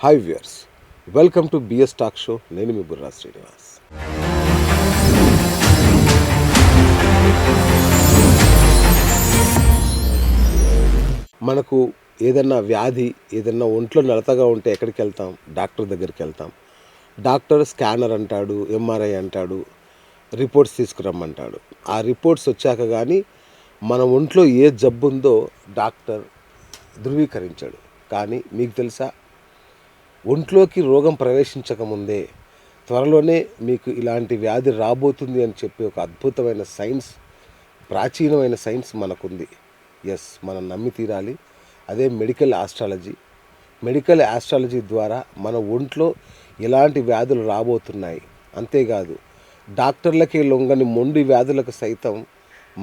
Hi viewers, welcome to BS talk show. నేను మీ బుర్రా శ్రీనివాస్. మనకు ఏదన్నా వ్యాధి, ఏదన్నా ఒంట్లో నలతగా ఉంటే ఎక్కడికి వెళ్తాం? డాక్టర్ దగ్గరికి వెళ్తాం. డాక్టర్ స్కానర్ అంటాడు, ఎంఆర్ఐ అంటాడు, రిపోర్ట్స్ తీసుకురమ్మంటాడు. ఆ రిపోర్ట్స్ వచ్చాక కానీ మన ఒంట్లో ఏ జబ్బు ఉందో డాక్టర్ ధృవీకరించాడు. కానీ మీకు తెలుసా, ఒంట్లోకి రోగం ప్రవేశించకముందే త్వరలోనే మీకు ఇలాంటి వ్యాధి రాబోతుంది అని చెప్పి ఒక అద్భుతమైన సైన్స్, ప్రాచీనమైన సైన్స్ మనకుంది. ఎస్, మనం నమ్మి తీరాలి. అదే మెడికల్ ఆస్ట్రాలజీ. మెడికల్ ఆస్ట్రాలజీ ద్వారా మన ఒంట్లో ఎలాంటి వ్యాధులు రాబోతున్నాయి, అంతేకాదు డాక్టర్లకి లొంగని మొండి వ్యాధులకు సైతం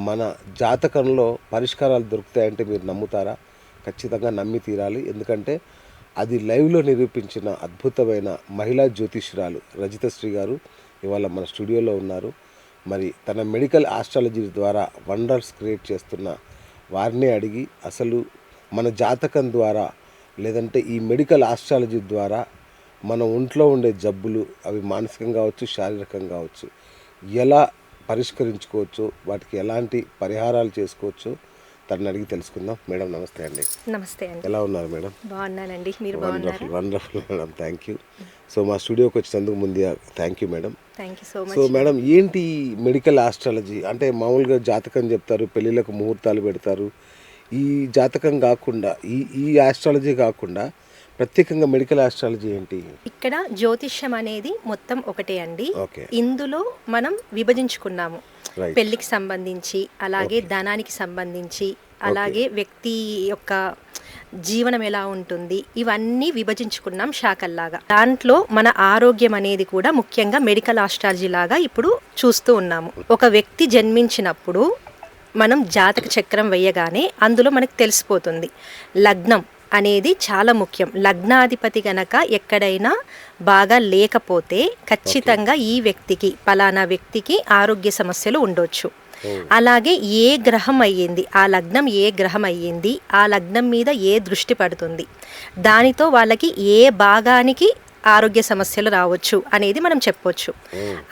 మన జాతకంలో పరిష్కారాలు దొరుకుతాయంటే మీరు నమ్ముతారా? ఖచ్చితంగా నమ్మి తీరాలి. ఎందుకంటే అది లైవ్లో నిరూపించిన అద్భుతమైన మహిళా జ్యోతిష్యురాలు రజితశ్రీ గారు ఇవాళ మన స్టూడియోలో ఉన్నారు. మరి తన మెడికల్ ఆస్ట్రాలజీ ద్వారా వండర్స్ క్రియేట్ చేస్తున్న వారినే అడిగి అసలు మన జాతకం ద్వారా, లేదంటే ఈ మెడికల్ ఆస్ట్రాలజీ ద్వారా మన ఒంట్లో ఉండే జబ్బులు, అవి మానసికంగా కావచ్చు, శారీరకంగా కావచ్చు, ఎలా పరిష్కరించుకోవచ్చు, వాటికి ఎలాంటి పరిహారాలు చేసుకోవచ్చు, తనని అడిగి తెలుసుకుందాం. మేడం నమస్తే అండి. నమస్తే అండి. ఎలా ఉన్నారు మేడం? బాగున్నానండి, మీరు బాగున్నారా? Wonderful madam, thank you. So మా స్టూడియోకి వచ్చినందుకు ముందుగా thank you madam. Thank you so much. So madam, ఏంటి మెడికల్ ఆస్ట్రాలజీ అంటే? మామూలుగా జాతకం చెప్తారు, పెళ్ళిళ్ళకు ముహూర్తాలు పెడతారు. ఈ జాతకం కాకుండా, ఈ ఆస్ట్రాలజీ కాకుండా ప్రత్యేకంగా మెడికల్ ఆస్ట్రాలజీ ఏంటి? ఇక్కడ జ్యోతిష్యం అనేది మొత్తం ఒకటే అండి. ఇందులో మనం విభజించుకున్నాము. పెళ్లికి సంబంధించి, అలాగే ధనానికి సంబంధించి, అలాగే వ్యక్తి యొక్క జీవనం ఎలా ఉంటుంది, ఇవన్నీ విభజించుకున్నాం శాఖల్లాగా. దాంట్లో మన ఆరోగ్యం అనేది కూడా ముఖ్యంగా మెడికల్ ఆస్ట్రాలజీ లాగా ఇప్పుడు చూస్తూ ఉన్నాము. ఒక వ్యక్తి జన్మించినప్పుడు మనం జాతక చక్రం వేయగానే అందులో మనకు తెలిసిపోతుంది. లగ్నం అనేది చాలా ముఖ్యం. లగ్నాధిపతి గనక ఎక్కడైనా బాగా లేకపోతే ఖచ్చితంగా ఈ వ్యక్తికి, పలానా వ్యక్తికి ఆరోగ్య సమస్యలు ఉండొచ్చు. అలాగే ఏ గ్రహం అయ్యింది, ఆ లగ్నం ఏ గ్రహం అయ్యింది, ఆ లగ్నం మీద ఏ దృష్టి పడుతుంది, దానితో వాళ్ళకి ఏ భాగానికి ఆరోగ్య సమస్యలు రావచ్చు అనేది మనం చెప్పొచ్చు.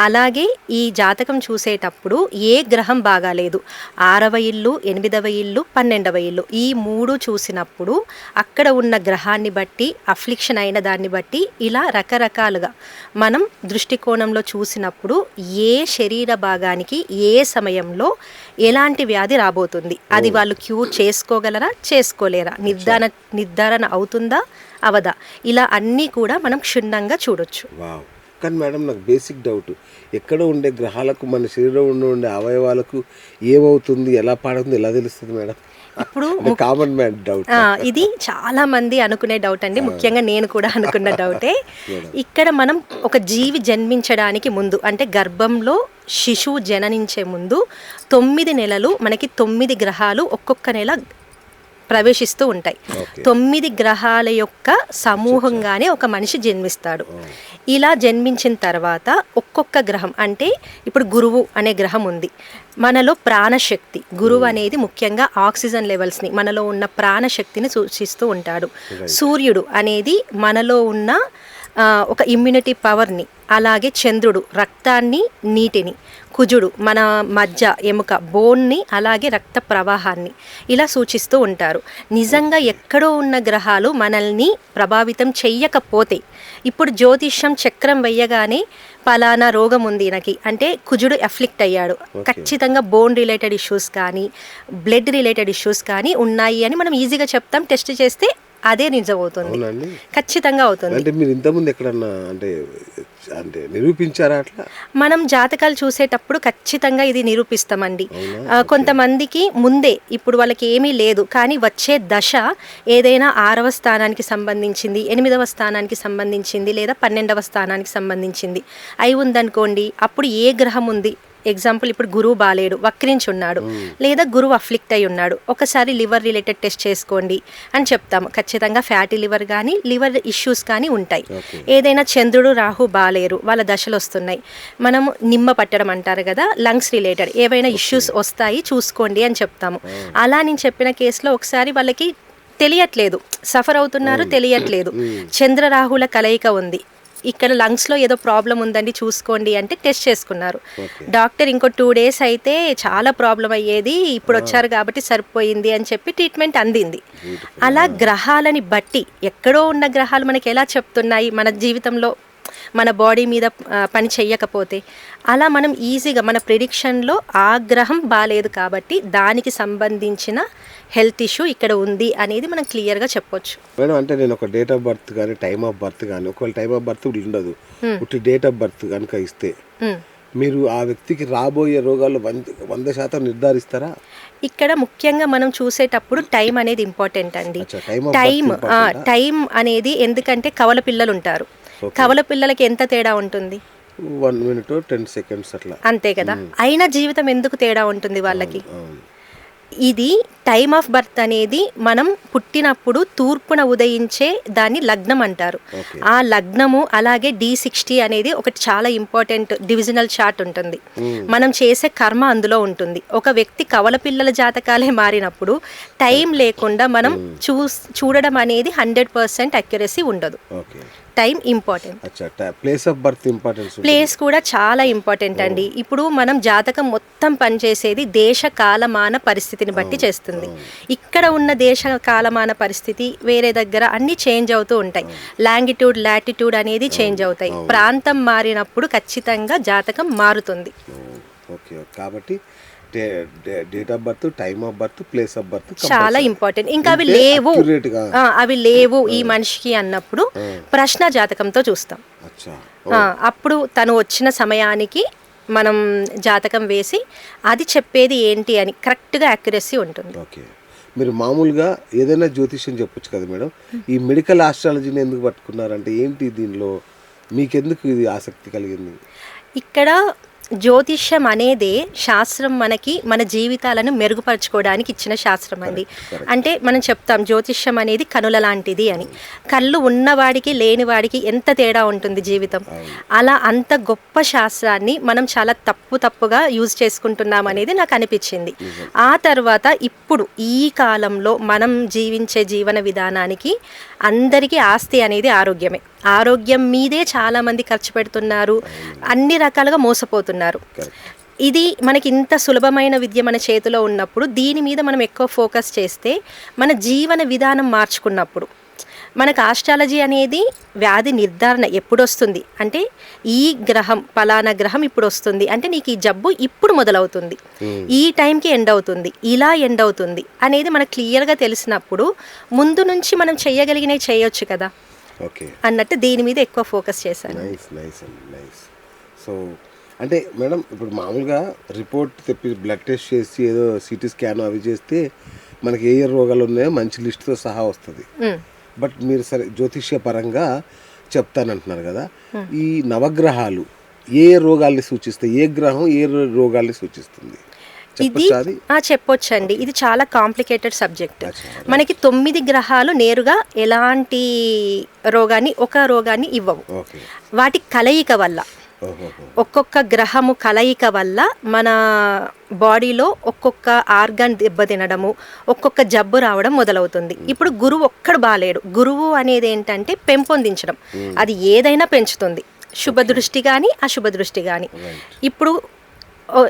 అలాగే ఈ జాతకం చూసేటప్పుడు ఏ గ్రహం బాగాలేదు, 6వ ఇల్లు, 8వ ఇల్లు, 12వ ఇల్లు, ఈ 3 చూసినప్పుడు అక్కడ ఉన్న గ్రహాన్ని బట్టి, అఫ్లిక్షన్ అయిన దాన్ని బట్టి, ఇలా రకరకాలుగా మనం దృష్టికోణంలో చూసినప్పుడు ఏ శరీర భాగానికి ఏ సమయంలో ఎలాంటి వ్యాధి రాబోతుంది, అది వాళ్ళు క్యూర్ చేసుకోగలరా, చేసుకోలేరా, నిర్ధారణ అవుతుందా, అవదా, ఇలా అన్నీ కూడా మనం క్షుణ్ణంగా చూడొచ్చు. కానీ మేడం, నాకు బేసిక్ డౌట్, ఎక్కడ ఉండే గ్రహాలకు మన శరీరంలో ఉండే అవయవాలకు ఏమవుతుంది, ఎలా పాడుతుంది, ఎలా తెలుస్తుంది మేడం? ఇప్పుడు కామన్ మ్యాన్ డౌట్. ఇది చాలా మంది అనుకునే డౌట్ అండి, ముఖ్యంగా నేను కూడా అనుకున్న డౌటే. ఇక్కడ మనం ఒక జీవి జన్మించడానికి ముందు, అంటే గర్భంలో శిశువు జననించే ముందు 9 నెలలు మనకి 9 గ్రహాలు ఒక్కొక్క నెల ప్రవేశిస్తూ ఉంటాయి. 9 గ్రహాల యొక్క సమూహంగానే ఒక మనిషి జన్మిస్తాడు. ఇలా జన్మించిన తర్వాత ఒక్కొక్క గ్రహం, అంటే ఇప్పుడు గురువు అనే గ్రహం ఉంది, మనలో ప్రాణశక్తి, గురువు అనేది ముఖ్యంగా ఆక్సిజన్ లెవెల్స్ని, మనలో ఉన్న ప్రాణశక్తిని సూచిస్తూ ఉంటాడు. సూర్యుడు అనేది మనలో ఉన్న ఒక ఇమ్యూనిటీ పవర్ని, అలాగే చంద్రుడు రక్తాన్ని, నీటిని, కుజుడు మన మజ్జ, ఎముక, బోన్ని, అలాగే రక్త ప్రవాహాన్ని ఇలా సూచిస్తూ ఉంటారు. నిజంగా ఎక్కడో ఉన్న గ్రహాలు మనల్ని ప్రభావితం చెయ్యకపోతే, ఇప్పుడు జ్యోతిష్యం చక్రం వెయ్యగానే పలానా రోగం ఉంది నాకు అంటే కుజుడు ఎఫ్లిక్ట్ అయ్యాడు, ఖచ్చితంగా బోన్ రిలేటెడ్ ఇష్యూస్ కానీ, బ్లడ్ రిలేటెడ్ ఇష్యూస్ కానీ ఉన్నాయి అని మనం ఈజీగా చెప్తాం. టెస్ట్ చేస్తే అదే నిజం అవుతుంది, ఖచ్చితంగా అవుతుంది. అంటే మీరు ఇంతకుముందు ఎక్కడన్నా అంటే నిరూపించారా అట్లా? మనం జాతకాలు చూసేటప్పుడు ఖచ్చితంగా ఇది నిరూపిస్తామండి. కొంతమందికి ముందే, ఇప్పుడు వాళ్ళకి ఏమీ లేదు కానీ వచ్చే దశ ఏదైనా 6వ స్థానానికి సంబంధించింది, 8వ స్థానానికి సంబంధించింది, లేదా 12వ స్థానానికి సంబంధించింది అయి ఉందనుకోండి, అప్పుడు ఏ గ్రహం ఉంది, ఎగ్జాంపుల్ ఇప్పుడు గురువు బాలేడు, వక్రించి ఉన్నాడు, లేదా గురువు అఫ్లిక్ట్ అయి ఉన్నాడు, ఒకసారి లివర్ రిలేటెడ్ టెస్ట్ చేసుకోండి అని చెప్తాము. ఖచ్చితంగా ఫ్యాటీ లివర్ కానీ, లివర్ ఇష్యూస్ కానీ ఉంటాయి. ఏదైనా చంద్రుడు, రాహు బాలేరు, వాళ్ళ దశలు వస్తున్నాయి, మనము నిమ్మ పట్టడం అంటారు కదా, లంగ్స్ రిలేటెడ్ ఏవైనా ఇష్యూస్ వస్తాయి చూసుకోండి అని చెప్తాము. అలా నేను చెప్పిన కేసులో ఒకసారి వాళ్ళకి తెలియట్లేదు, సఫర్ అవుతున్నారు, తెలియట్లేదు. చంద్రరాహుల కలయిక ఉంది, ఇక్కడ లంగ్స్లో ఏదో ప్రాబ్లం ఉందండి చూసుకోండి అంటే టెస్ట్ చేసుకున్నారు. డాక్టర్ ఇంకో 2 days అయితే చాలా ప్రాబ్లం అయ్యేది, ఇప్పుడు వచ్చారు కాబట్టి సరిపోయింది అని చెప్పి ట్రీట్మెంట్ అందింది. అలా గ్రహాలని బట్టి, ఎక్కడో ఉన్న గ్రహాలు మనకి ఎలా చెప్తున్నాయి మన జీవితంలో మన బాడీ మీద పని చెయ్యకపోతే, అలా మనం ఈజీగా మన ప్రిడిక్షన్లో ఆ గ్రహం బాగాలేదు కాబట్టి దానికి సంబంధించిన హెల్త్ ఇష్యూ ఇక్కడ ఉంది అనేది మనం క్లియర్గా చెప్పొచ్చు. మేడం అంటే నేను ఒక డేట్ ఆఫ్ బర్త్ కానీ టైమ్ ఆఫ్ బర్త్ కానీ, ఒకవేళ టైమ్ ఆఫ్ బర్త్ ఉండదు, ఒకటి డేట్ ఆఫ్ బర్త్ కనుక ఇస్తే మీరు ఆ వ్యక్తికి రాబోయే రోగాలు 100% నిర్ధారిస్తారా? ఇక్కడ ముఖ్యంగా మనం చూసేటప్పుడు టైం అనేది ఇంపార్టెంట్ అండి. టైం అనేది ఎందుకంటే కవల పిల్లలు ఉంటారు, కవల పిల్లలకి ఎంత తేడా ఉంటుంది? 1 minute 10 seconds అట్లా, అంతే కదా. అయినా జీవితం ఎందుకు తేడా ఉంటుంది వాళ్ళకి? ఇది టైమ్ ఆఫ్ బర్త్ అనేది మనం పుట్టినప్పుడు తూర్పున ఉదయించే దాన్ని లగ్నం అంటారు. ఆ లగ్నము అలాగే D60 అనేది ఒకటి చాలా ఇంపార్టెంట్ డివిజనల్ చార్ట్ ఉంటుంది. మనం చేసే కర్మ అందులో ఉంటుంది. ఒక వ్యక్తి కవల పిల్లల జాతకాలే మారినప్పుడు టైం లేకుండా మనం చూడడం అనేది 100% అక్యురసీ ఉండదు. Time important. ప్లేస్ కూడా చాలా ఇంపార్టెంట్ అండి. ఇప్పుడు మనం జాతకం మొత్తం పనిచేసేది దేశ కాలమాన పరిస్థితిని బట్టి చేస్తుంది. ఇక్కడ ఉన్న దేశ కాలమాన పరిస్థితి వేరే దగ్గర అన్ని చేంజ్ అవుతూ ఉంటాయి. లాంగిట్యూడ్ లాటిట్యూడ్ అనేది చేంజ్ అవుతాయి. ప్రాంతం మారినప్పుడు ఖచ్చితంగా జాతకం మారుతుంది. కాబట్టి date of birth, time of birth, place of birth చాలా ఇంపార్టెంట్. ఇంకా అవి లేవు ఈ మనిషికి అన్నప్పుడు ప్రశ్న జాతకంతో చూస్తాం. అప్పుడు తను వచ్చిన సమయానికి మనం జాతకం వేసి అది చెప్పేది ఏంటి అని కరెక్ట్గా అక్యురసీ ఉంటుంది. మీరు మామూలుగా ఏదైనా జ్యోతిష్యం చెప్పొచ్చు కదా మేడం, ఈ మెడికల్ ఆస్ట్రాలజీని ఎందుకు పట్టుకున్నారంటే ఏంటి, దీనిలో మీకెందుకు ఇది ఆసక్తి కలిగింది? ఇక్కడ జ్యోతిష్యం అనేదే శాస్త్రం, మనకి మన జీవితాలను మెరుగుపరచుకోవడానికి ఇచ్చిన శాస్త్రం అండి. అంటే మనం చెప్తాం జ్యోతిష్యం అనేది కనుల లాంటిది అని. కళ్ళు ఉన్నవాడికి లేనివాడికి ఎంత తేడా ఉంటుంది జీవితం. అలా అంత గొప్ప శాస్త్రాన్ని మనం చాలా తప్పుగా యూజ్ చేసుకుంటున్నాం అనేది నాకు అనిపించింది. ఆ తర్వాత ఇప్పుడు ఈ కాలంలో మనం జీవించే జీవన విధానానికి అందరికీ ఆస్తి అనేది ఆరోగ్యమే. ఆరోగ్యం మీదే చాలామంది ఖర్చు పెడుతున్నారు, అన్ని రకాలుగా మోసపోతున్నారు. ఇది మనకి ఇంత సులభమైన విద్య మన చేతిలో ఉన్నప్పుడు దీని మీద మనం ఎక్కువ ఫోకస్ చేస్తే, మన జీవన విధానం మార్చుకున్నప్పుడు మనకు ఆస్ట్రాలజీ అనేది వ్యాధి నిర్ధారణ ఎప్పుడు వస్తుంది అంటే, ఈ గ్రహం పలానా గ్రహం ఇప్పుడు వస్తుంది అంటే నీకు ఈ జబ్బు ఇప్పుడు మొదలవుతుంది, ఈ టైంకి ఎండ్ అవుతుంది, ఇలా ఎండ్ అవుతుంది అనేది మనకు క్లియర్గా తెలిసినప్పుడు ముందు నుంచి మనం చేయగలిగినవి చేయొచ్చు కదా అన్నట్టు దీని మీద ఎక్కువ ఫోకస్ చేశాను. సో అంటే మేడం ఇప్పుడు మామూలుగా రిపోర్ట్ తెప్పి బ్లడ్ టెస్ట్ చేసి ఏదో సిటీ స్కాన్ అవి చేస్తే మనకి ఏ రోగాలు ఉన్నాయో మంచి లిస్టుతో సహా వస్తుంది. బట్ మీరు సరే జ్యోతిష్య పరంగా చెప్తానంటున్నారు కదా, ఈ నవగ్రహాలు ఏ రోగాల్ని సూచిస్తాయి, ఏ గ్రహం ఏ రోగాల్ని సూచిస్తుంది? ఇది చెప్పొచ్చండి. ఇది చాలా కాంప్లికేటెడ్ సబ్జెక్ట్. మనకి 9 గ్రహాలు నేరుగా ఎలాంటి ఒక రోగాన్ని ఇవ్వవు. వాటి కలయిక వల్ల, ఒక్కొక్క గ్రహము కలయిక వల్ల మన బాడీలో ఒక్కొక్క ఆర్గాన్ దెబ్బతినడము, ఒక్కొక్క జబ్బు రావడం మొదలవుతుంది. ఇప్పుడు గురువు ఒక్కడు బాలేడు. గురువు అనేది ఏంటంటే పెంపొందించడం, అది ఏదైనా పెంచుతుంది, శుభ దృష్టి కానీ అశుభ దృష్టి కానీ. ఇప్పుడు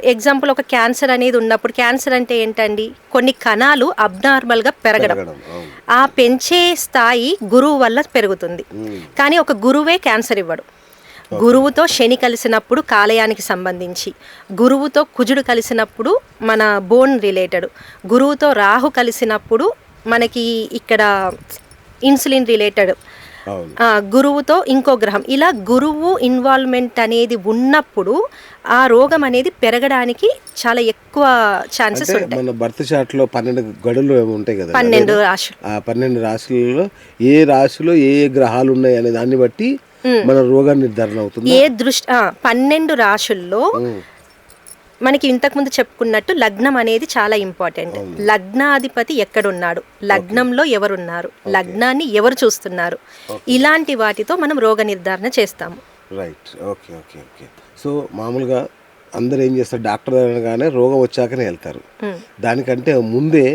ఎగ్జాంపుల్ ఒక క్యాన్సర్ అనేది ఉన్నప్పుడు, క్యాన్సర్ అంటే ఏంటండి, కొన్ని కణాలు అబ్నార్మల్గా పెరగడం, ఆ పెంచే స్థాయి గురువు వల్ల పెరుగుతుంది. కానీ ఒక గురువే క్యాన్సర్ ఇవ్వడు. గురువుతో శని కలిసినప్పుడు కాలేయానికి సంబంధించి, గురువుతో కుజుడు కలిసినప్పుడు మన బోన్ రిలేటెడ్, గురువుతో రాహు కలిసినప్పుడు మనకి ఇక్కడ ఇన్సులిన్ రిలేటెడ్, గురువుతో ఇంకో గ్రహం, ఇలా గురువు ఇన్వాల్వ్మెంట్ అనేది ఉన్నప్పుడు ఆ రోగం అనేది పెరగడానికి చాలా ఎక్కువ ఛాన్సెస్ ఉంటాయి. మన బర్త్ చార్ట్ లో 12 గడులు ఉంటాయి కదా, 12 రాశులు. ఆ 12 రాశులలో ఏ రాశిలో ఏ గ్రహాలు ఉన్నాయి అనే దాన్ని బట్టి మన రోగ నిర్ధారణ అవుతుంది. 12 రాశుల్లో మనకి ఇంతకుముందు చెప్పుకున్నట్టు లగ్నం అనేది చాలా ఇంపార్టెంట్. లగ్నాధిపతి ఎక్కడున్నాడు, లగ్నంలో ఎవరున్నారు, లగ్నాన్ని ఎవరు చూస్తున్నారు, ఇలాంటి వాటితో మనం రోగ నిర్ధారణ చేస్తాము. Right, okay okay okay. So మామూలుగా అందరు ఏం చేస్తారు, డాక్టర్ అనగానే రోగం వచ్చాకనే వెళ్తారు. దానికంటే ముందే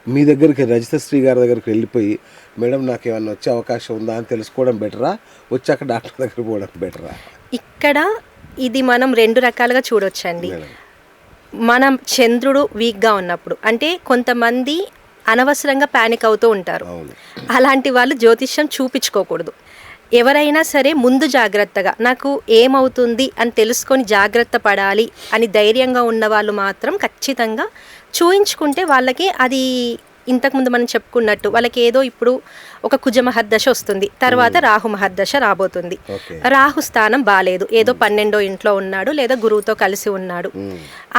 మీ దగ్గరికి రజితశ్రీ గారి దగ్గరికి వెళ్ళిపోయి మేడం నాకు ఏమన్నా వచ్చే అవకాశం ఉందా అని తెలుసుకోవడం బెటరా, వచ్చాక డాక్టర్ దగ్గర పోవడం బెటరా? ఇక్కడ ఇది మనం 2 రకాలుగా చూడొచ్చండి. మనం చంద్రుడు వీక్గా ఉన్నప్పుడు అంటే కొంతమంది అనవసరంగా ప్యానిక్ అవుతూ ఉంటారు. అలాంటి వాళ్ళు జ్యోతిష్యం చూపించుకోకూడదు. ఎవరైనా సరే ముందు జాగ్రత్తగా నాకు ఏమవుతుంది అని తెలుసుకొని జాగ్రత్త పడాలి అని ధైర్యంగా ఉన్న వాళ్ళు మాత్రం ఖచ్చితంగా చూయించుకుంటే వాళ్ళకి అది ఇంతకుముందు మనం చెప్పుకున్నట్టు వాళ్ళకి ఏదో ఇప్పుడు ఒక కుజ మహర్దశ వస్తుంది, తర్వాత రాహు మహర్దశ రాబోతుంది. రాహు స్థానం బాలేదు, ఏదో 12వ ఇంట్లో ఉన్నాడు లేదా గురువుతో కలిసి ఉన్నాడు.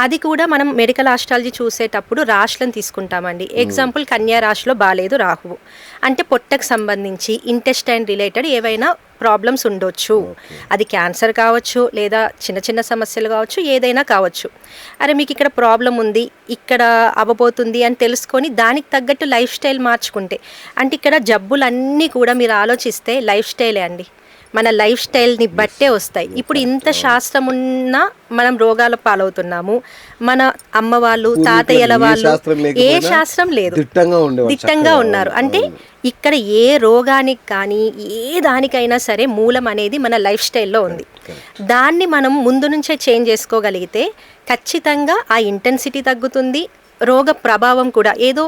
అది కూడా మనం మెడికల్ ఆస్ట్రాలజీ చూసేటప్పుడు రాశులను తీసుకుంటామండి. ఎగ్జాంపుల్ కన్యా రాశిలో బాలేదు రాహువు అంటే పొట్టకు సంబంధించి ఇంటెస్టైన్ రిలేటెడ్ ఏవైనా ప్రాబ్లమ్స్ ఉండొచ్చు. అది క్యాన్సర్ కావచ్చు లేదా చిన్న చిన్న సమస్యలు కావచ్చు, ఏదైనా కావచ్చు. అరే మీకు ఇక్కడ ప్రాబ్లం ఉంది, ఇక్కడ అవ్వబోతుంది అని తెలుసుకొని దానికి తగ్గట్టు లైఫ్ స్టైల్ మార్చుకుంటే, అంటే ఇక్కడ జబ్బులన్నీ కూడా మీరు ఆలోచిస్తే లైఫ్ స్టైలే అండి. మన లైఫ్ స్టైల్ని బట్టే వస్తాయి. ఇప్పుడు ఇంత శాస్త్రం ఉన్నా మనం రోగాల పాలవుతున్నాము. మన అమ్మ వాళ్ళు తాతయ్యల వాళ్ళు ఏ శాస్త్రం లేదు, దిట్టంగా ఉన్నారు. అంటే ఇక్కడ ఏ రోగానికి కానీ ఏ దానికైనా సరే మూలం అనేది మన లైఫ్ స్టైల్లో ఉంది. దాన్ని మనం ముందు నుంచే చేంజ్ చేసుకోగలిగితే ఖచ్చితంగా ఆ ఇంటెన్సిటీ తగ్గుతుంది, రోగ ప్రభావం కూడా ఏదో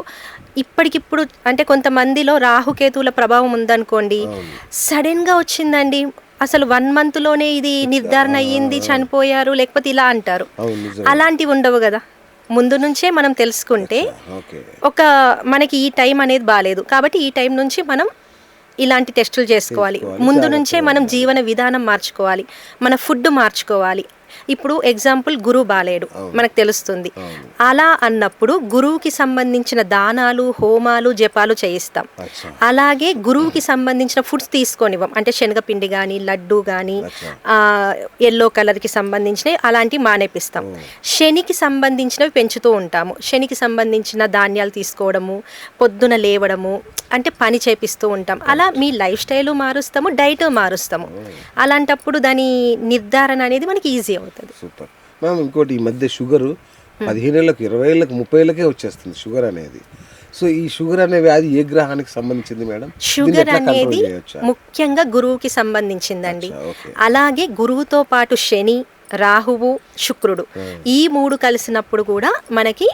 ఇప్పటికిప్పుడు అంటే కొంతమందిలో రాహుకేతువుల ప్రభావం ఉందనుకోండి, సడన్గా వచ్చిందండి, అసలు 1 మంత్లోనే ఇది నిర్ధారణ అయ్యింది, చనిపోయారు, లేకపోతే ఇలా అంటారు. అలాంటివి ఉండవు కదా. ముందు నుంచే మనం తెలుసుకుంటే ఒక మనకి ఈ టైం అనేది బాగాలేదు కాబట్టి ఈ టైం నుంచి మనం ఇలాంటి టెస్టులు చేసుకోవాలి. ముందు నుంచే మనం జీవన విధానం మార్చుకోవాలి, మన ఫుడ్ మార్చుకోవాలి. ఇప్పుడు ఎగ్జాంపుల్ గురువు బాలేడు మనకు తెలుస్తుంది, అలా అన్నప్పుడు గురువుకి సంబంధించిన దానాలు హోమాలు జపాలు చేయిస్తాం. అలాగే గురువుకి సంబంధించిన ఫుడ్స్ తీసుకొనివ్వం, అంటే శనగపిండి కానీ లడ్డు కానీ ఎల్లో కలర్కి సంబంధించినవి అలాంటివి మానేపిస్తాం. శనికి సంబంధించినవి పెంచుతూ ఉంటాము. శనికి సంబంధించిన ధాన్యాలు తీసుకోవడము, పొద్దున లేవడము, అంటే పని చేపిస్తూ ఉంటాం. అలా మీ లైఫ్ స్టైలు మారుస్తాము, డైట్ మారుస్తాము. అలాంటప్పుడు దాని నిర్ధారణ అనేది మనకి ఈజీ అవుతుంది. Super ma'am. ఇంకోటి ఈ మధ్య షుగరు 15 ఏళ్ళకు 20 ఏళ్ళకు 30 ఏళ్ళకే వచ్చేస్తుంది షుగర్ అనేది. సో ఈ షుగర్ అనే వ్యాధి ఏ గ్రహానికి సంబంధించింది మేడం? షుగర్ అనేది ముఖ్యంగా గురువుకి సంబంధించిందండి. అలాగే గురువుతో పాటు శని, రాహువు, శుక్రుడు ఈ 3 కలిసినప్పుడు కూడా మనకి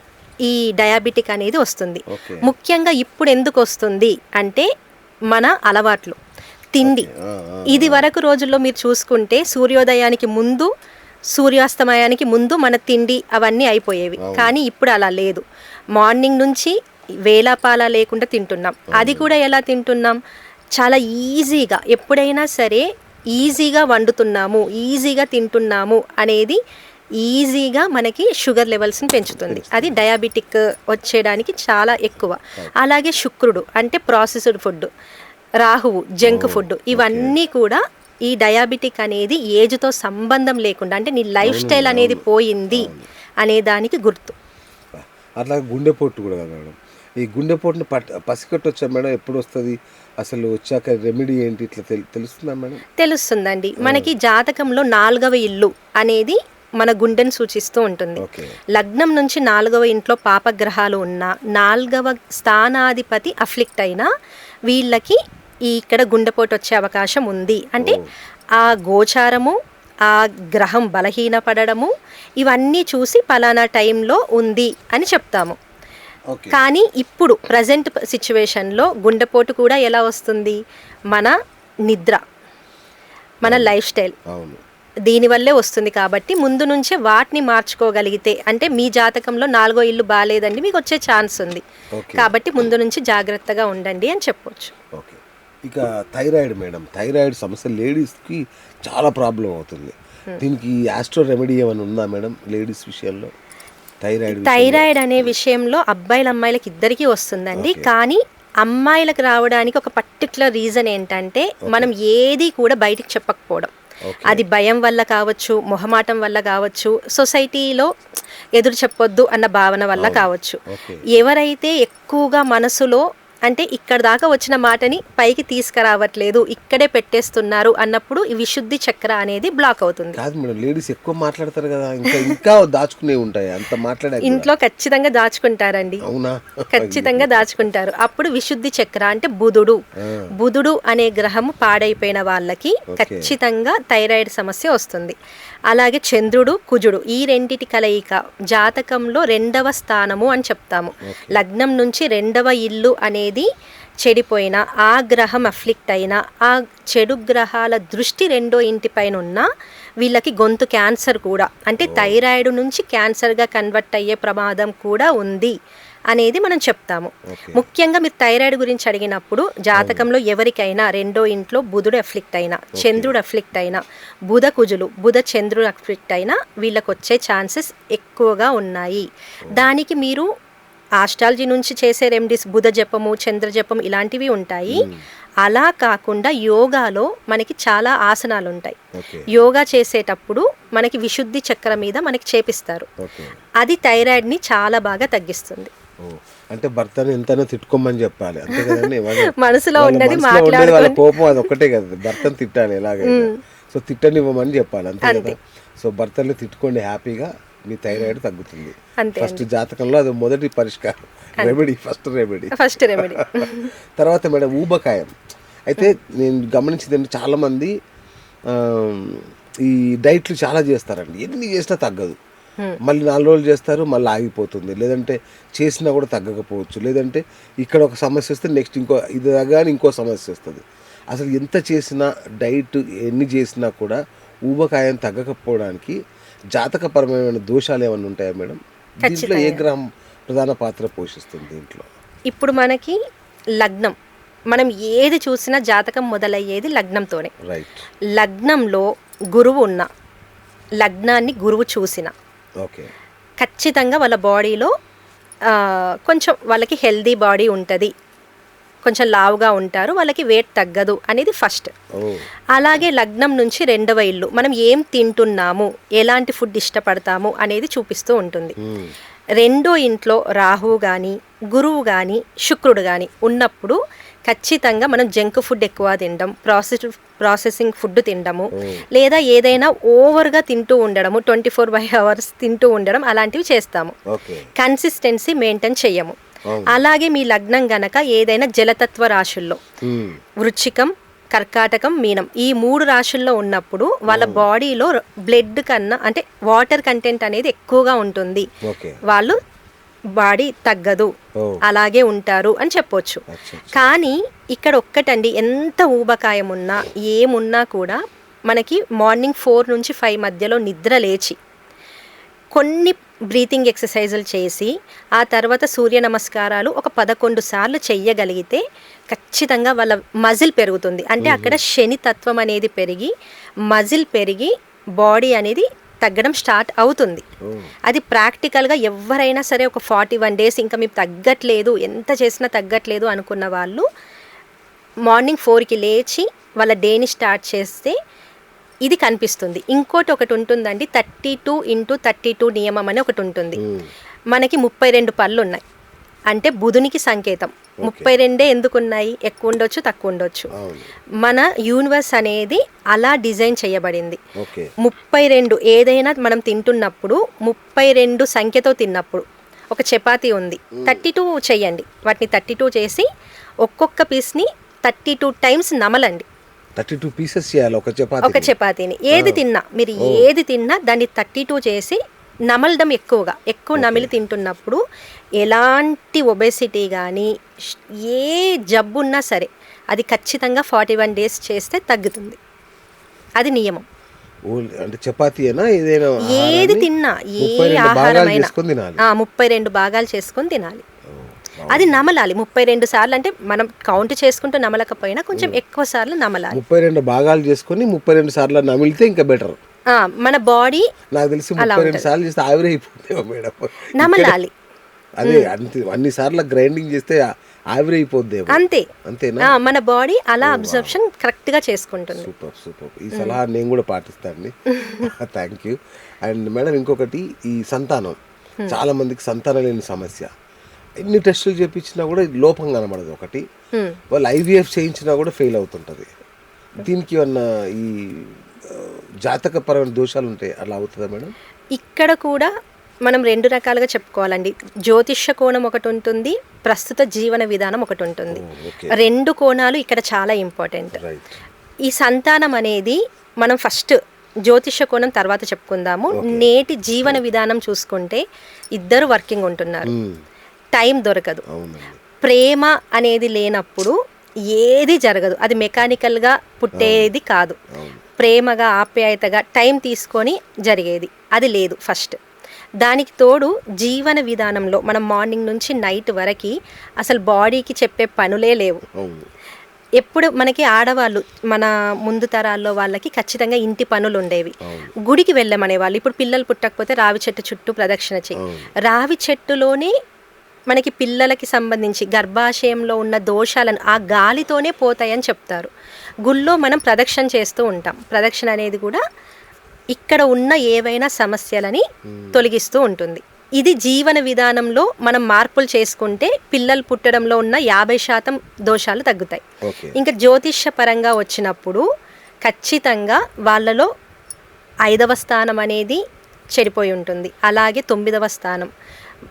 ఈ డయాబెటిక్ అనేది వస్తుంది. ముఖ్యంగా ఇప్పుడు ఎందుకు వస్తుంది అంటే మన అలవాట్లు, తిండి. ఇది వరకు రోజుల్లో మీరు చూసుకుంటే సూర్యోదయానికి ముందు సూర్యాస్తమయానికి ముందు మన తిండి అవన్నీ అయిపోయేవి. కానీ ఇప్పుడు అలా లేదు. మార్నింగ్ నుంచి వేలాపాల లేకుండా తింటున్నాం. అది కూడా ఎలా తింటున్నాం, చాలా ఈజీగా, ఎప్పుడైనా సరే ఈజీగా వండుతున్నాము, ఈజీగా తింటున్నాము అనేది ఈజీగా మనకి షుగర్ లెవెల్స్ని పెంచుతుంది. అది డయాబెటిక్ వచ్చేయడానికి చాలా ఎక్కువ. అలాగే శుక్రుడు అంటే ప్రాసెస్డ్ ఫుడ్, రాహువు జంక్ ఫుడ్, ఇవన్నీ కూడా ఈ డయాబెటిక్ అనేది ఏజ్తో సంబంధం లేకుండా, అంటే నీ లైఫ్ స్టైల్ అనేది పోయింది అనే దానికి గుర్తు. అట్లా గుండెపోటు కూడా కదా మేడం. ఈ గుండెపోటుని పసిగట్టొచ్చా మేడం? ఎప్పుడు వస్తుంది, అసలు వచ్చాక రెమెడీ ఏంటి, ఇట్లా తెలుస్తుందా మేడం? తెలుస్తుందండి. మనకి జాతకంలో 4వ ఇల్లు అనేది మన గుండెను సూచిస్తూ ఉంటుంది. లగ్నం నుంచి 4వ ఇంట్లో పాపగ్రహాలు ఉన్న 4వ స్థానాధిపతి అఫ్లిక్ట్ అయినా వీళ్ళకి ఇక్కడ గుండెపోటు వచ్చే అవకాశం ఉంది. అంటే ఆ గోచారము, ఆ గ్రహం బలహీనపడము, ఇవన్నీ చూసి పలానా టైంలో ఉంది అని చెప్తాము. కానీ ఇప్పుడు ప్రజెంట్ సిచ్యువేషన్లో గుండెపోటు కూడా ఎలా వస్తుంది, మన నిద్ర, మన లైఫ్ స్టైల్, దీనివల్లే వస్తుంది. కాబట్టి ముందు నుంచే వాటిని మార్చుకోగలిగితే, అంటే మీ జాతకంలో 4వ ఇల్లు బాగాలేదండి, మీకు వచ్చే ఛాన్స్ ఉంది కాబట్టి ముందు నుంచి జాగ్రత్తగా ఉండండి అని చెప్పొచ్చు. ఓకే. ఇక థైరాయిడ్ మేడం, థైరాయిడ్ సమస్య లేడీస్కి చాలా ప్రాబ్లం అవుతుంది. దీనికి ఆస్ట్రో రెమెడీ ఏమైనా ఉందా మేడం లేడీస్ విషయంలో? థైరాయిడ్ అనే విషయంలో అబ్బాయిలు అమ్మాయిలకి ఇద్దరికీ వస్తుందండి. కానీ అమ్మాయిలకు రావడానికి ఒక పర్టికులర్ రీజన్ ఏంటంటే మనం ఏది కూడా బయటికి చెప్పకపోవడం. అది భయం వల్ల కావచ్చు, మొహమాటం వల్ల కావచ్చు, సొసైటీలో ఎదురు చెప్పొద్దు అన్న భావన వల్ల కావచ్చు. ఎవరైతే ఎక్కువగా మనసులో అంటే ఇక్కడ దాకా వచ్చిన మాటని పైకి తీసుకురావట్లేదు, ఇక్కడే పెట్టేస్తున్నారు అన్నప్పుడు ఈ విశుద్ధి చక్ర అనేది బ్లాక్ అవుతుంది. కాదు మేడం, లేడీస్ ఎక్కువ మాట్లాడతారు కదా, ఇంకా దాచుకునే ఉంటాయి అంత మాట్లాడే. ఇంట్లో ఖచ్చితంగా దాచుకుంటారండి. అవునా? ఖచ్చితంగా దాచుకుంటారు. అప్పుడు విశుద్ధి చక్ర అంటే బుధుడు అనే గ్రహము పాడైపోయిన వాళ్ళకి ఖచ్చితంగా థైరాయిడ్ సమస్య వస్తుంది. అలాగే చంద్రుడు కుజుడు ఈ రెండిటి కలయిక జాతకంలో 2వ స్థానము అని చెప్తాము. లగ్నం నుంచి 2వ ఇల్లు అనేది చెడిపోయిన, ఆ గ్రహం అఫ్లిక్ట్ అయినా, ఆ చెడు గ్రహాల దృష్టి 2వ ఇంటి పైన ఉన్న వీళ్ళకి గొంతు క్యాన్సర్ కూడా, అంటే థైరాయిడ్ నుంచి క్యాన్సర్గా కన్వర్ట్ అయ్యే ప్రమాదం కూడా ఉంది అనేది మనం చెప్తాము. ముఖ్యంగా మీరు థైరాయిడ్ గురించి అడిగినప్పుడు జాతకంలో ఎవరికైనా 2వ ఇంట్లో బుధుడు అఫ్లిక్ట్ అయినా, చంద్రుడు అఫ్లిక్ట్ అయినా, బుధ చంద్రుడు అఫ్లిక్ట్ అయినా వీళ్ళకి వచ్చే ఛాన్సెస్ ఎక్కువగా ఉన్నాయి. దానికి మీరు ఆస్ట్రాలజీ నుంచి చేసే రెమెడీస్ బుధ జపము, చంద్ర జపం ఇలాంటివి ఉంటాయి. అలా కాకుండా యోగాలో మనకి చాలా ఆసనాలు ఉంటాయి. యోగా చేసేటప్పుడు మనకి విశుద్ధి చక్ర మీద మనకి చేపిస్తారు. అది థైరాయిడ్ని చాలా బాగా తగ్గిస్తుంది. అంటే భర్తను ఎంతనో తిట్టుకోమని చెప్పాలి, అంతే కదండి. మనసులో ఉన్నది వాళ్ళ కోపం అది ఒక్కటే కదా, భర్తను తిట్టాలి ఎలాగైనా. సో తిట్టనివ్వమని చెప్పాలి, అంతే కదా. సో భర్తను తిట్టుకోండి, హ్యాపీగా మీ థైరాయిడ్ తగ్గుతుంది. ఫస్ట్ జాతకంలో అది మొదటి పరిష్కారం, రెమెడీ, ఫస్ట్ రెమెడీ. తర్వాత మేడం ఊబకాయం. అయితే నేను గమనించింది చాలామంది ఈ డైట్లు చాలా చేస్తారండి, ఎన్ని చేసినా తగ్గదు. మళ్ళీ 4 రోజులు చేస్తారు, మళ్ళీ ఆగిపోతుంది, లేదంటే చేసినా కూడా తగ్గకపోవచ్చు, లేదంటే ఇక్కడ ఒక సమస్య వస్తే నెక్స్ట్ ఇది తగ్గని ఇంకో సమస్య వస్తుంది. అసలు ఎంత చేసినా డైట్ ఎన్ని చేసినా కూడా ఊబకాయం తగ్గకపోవడానికి జాతకపరమైన దోషాలు ఏమైనా ఉంటాయా మేడం? దీంట్లో ఏ గ్రహం ప్రధాన పాత్ర పోషిస్తుంది దీంట్లో? ఇప్పుడు మనకి లగ్నం, మనం ఏది చూసినా జాతకం మొదలయ్యేది లగ్నంతోనే. లగ్నంలో గురువు ఉన్న, లగ్నాన్ని గురువు చూసిన ఖచ్చితంగా వాళ్ళ బాడీలో కొంచెం వాళ్ళకి హెల్దీ బాడీ ఉంటుంది, కొంచెం లావుగా ఉంటారు, వాళ్ళకి వెయిట్ తగ్గదు అనేది ఫస్ట్. అలాగే లగ్నం నుంచి 2వ ఇల్లు, మనం ఏం తింటున్నాము, ఎలాంటి ఫుడ్ ఇష్టపడతాము అనేది చూపిస్తూ ఉంటుంది. 2వ ఇంట్లో రాహువు కానీ, గురువు కానీ, శుక్రుడు కానీ ఉన్నప్పుడు ఖచ్చితంగా మనం జంక్ ఫుడ్ ఎక్కువ తినడం, ప్రాసెసింగ్ ఫుడ్ తినడము, లేదా ఏదైనా ఓవర్గా తింటూ ఉండడము, 24/7 తింటూ ఉండడం, అలాంటివి చేస్తాము. కన్సిస్టెన్సీ మెయింటైన్ చెయ్యము. అలాగే మీ లగ్నం గనక ఏదైనా జలతత్వ రాశుల్లో వృశ్చికం, కర్కాటకం, మీనం ఈ 3 రాశుల్లో ఉన్నప్పుడు వాళ్ళ బాడీలో బ్లడ్ కన్నా అంటే వాటర్ కంటెంట్ అనేది ఎక్కువగా ఉంటుంది, వాళ్ళు బాడీ తగ్గదు, అలాగే ఉంటారు అని చెప్పొచ్చు. కానీ ఇక్కడ ఒక్కటండి, ఎంత ఊబకాయం ఉన్నా ఏమున్నా కూడా మనకి మార్నింగ్ 4 నుంచి 5 మధ్యలో నిద్ర లేచి కొన్ని బ్రీతింగ్ ఎక్సర్సైజులు చేసి ఆ తర్వాత సూర్య నమస్కారాలు ఒక 11 సార్లు చెయ్యగలిగితే ఖచ్చితంగా వాళ్ళ మజిల్ పెరుగుతుంది. అంటే అక్కడ శని తత్వం అనేది పెరిగి మజిల్ పెరిగి బాడీ అనేది తగ్గడం స్టార్ట్ అవుతుంది. అది ప్రాక్టికల్గా ఎవరైనా సరే ఒక 41 డేస్ ఇంకా మీకు తగ్గట్లేదు, ఎంత చేసినా తగ్గట్లేదు అనుకున్న వాళ్ళు మార్నింగ్ 4కి లేచి వాళ్ళ డేని స్టార్ట్ చేస్తే ఇది కనిపిస్తుంది. ఇంకోటి ఒకటి ఉంటుందండి, 32x32 నియమం అని ఒకటి ఉంటుంది. మనకి 32 పళ్ళు ఉన్నాయి, అంటే బుధునికి సంకేతం. 32 ఎందుకున్నాయి, ఎక్కువ ఉండొచ్చు తక్కువ ఉండొచ్చు. మన యూనివర్స్ అనేది అలా డిజైన్ చేయబడింది. 32 ఏదైనా మనం తింటున్నప్పుడు 32 సంఖ్యతో తిన్నప్పుడు, ఒక చపాతీ ఉంది 32 చెయ్యండి, వాటిని 32 చేసి ఒక్కొక్క పీస్ని 32 టైమ్స్ నమలండి. 32 పీసెస్ చేయాలి ఒక చపాతీని. ఏది తిన్నా మీరు ఏది తిన్నా దాన్ని 32 చేసి నమలడం ఎక్కువ నమిలి తింటున్నప్పుడు ఎలాంటి ఒబేసిటీ కానీ ఏ జబ్బు ఉన్నా సరే అది ఖచ్చితంగా 41 డేస్ చేస్తే తగ్గుతుంది. అది నియమం. అంటే చపాతీ అయినా ఏది తిన్నా ఏ ఆహారమైనా 32 భాగాలు చేసుకొని తినాలి. అది నమలాలి 32 సార్లు. అంటే మనం కౌంట్ చేసుకుంటూ నమలకపోయినా కొంచెం ఎక్కువ సార్లు నమలాలి. 32 భాగాలు చేసుకొని 32 సార్లు నమిలితే ఇంకా బెటర్. మన బాడీ నాకు తెలిసి 32 సార్లు చేస్తే ఆవిరైపోతుందేమో మేడం. నమలాలి. అదే అన్ని సార్లు గ్రైండింగ్ చేస్తే ఆవిరైపోద్దేమో. అంతేనా? మన బాడీ అలా అబ్జర్ప్షన్ కరెక్ట్ గా చేసుకుంటుంది. సూపర్. ఈ సలహా నేను కూడా పాటిస్తాను. Thank you. అండ్ మేడం ఇంకొకటి, ఈ సంతానం, చాలా మందికి సంతానం లేని సమస్య. ఎన్ని టెస్టులు చేయించినా కూడా లోపం కనబడదు ఒకటి. వాళ్ళు IVF చేయించినా కూడా ఫెయిల్ అవుతుంటుంది. దీనికి ఏమన్నా ఈ జాతకపరమైన దోషాలు ఉంటాయి, అలా అవుతుందా మేడం? ఇక్కడ కూడా మనం 2 రకాలుగా చెప్పుకోవాలండి. జ్యోతిష్య కోణం ఒకటి ఉంటుంది, ప్రస్తుత జీవన విధానం ఒకటి ఉంటుంది. 2 కోణాలు ఇక్కడ చాలా ఇంపార్టెంట్. ఈ సంతానం అనేది మనం ఫస్ట్ జ్యోతిష్య కోణం తర్వాత చెప్పుకుందాము. నేటి జీవన విధానం చూసుకుంటే ఇద్దరు వర్కింగ్ ఉంటున్నారు, టైం దొరకదు, ప్రేమ అనేది లేనప్పుడు ఏది జరగదు. అది మెకానికల్గా పుట్టేది కాదు, ప్రేమగా ఆప్యాయతగా టైం తీసుకొని జరిగేది అది లేదు ఫస్ట్. దానికి తోడు జీవన విధానంలో మనం మార్నింగ్ నుంచి నైట్ వరకు అసలు బాడీకి చెప్పే పనులే లేవు. ఎప్పుడు మనకి ఆడవాళ్ళు మన ముందు తరాల్లో వాళ్ళకి ఖచ్చితంగా ఇంటి పనులు ఉండేవి, గుడికి వెళ్ళమనే వాళ్ళు. ఇప్పుడు పిల్లలు పుట్టకపోతే రావి చెట్టు చుట్టూ ప్రదక్షిణ చేయి. రావి చెట్టులోనే మనకి పిల్లలకి సంబంధించి గర్భాశయంలో ఉన్న దోషాలను ఆ గాలితోనే పోతాయని చెప్తారు. గుళ్ళో మనం ప్రదక్షిణ చేస్తూ ఉంటాం. ప్రదక్షిణ అనేది కూడా ఇక్కడ ఉన్న ఏవైనా సమస్యలని తొలగిస్తూ ఉంటుంది. ఇది జీవన విధానంలో మనం మార్పులు చేసుకుంటే పిల్లలు పుట్టడంలో ఉన్న 50% దోషాలు తగ్గుతాయి. ఇంకా జ్యోతిష్య పరంగా వచ్చినప్పుడు ఖచ్చితంగా వాళ్ళలో 5వ స్థానం అనేది చెడిపోయి ఉంటుంది, అలాగే 9వ స్థానం,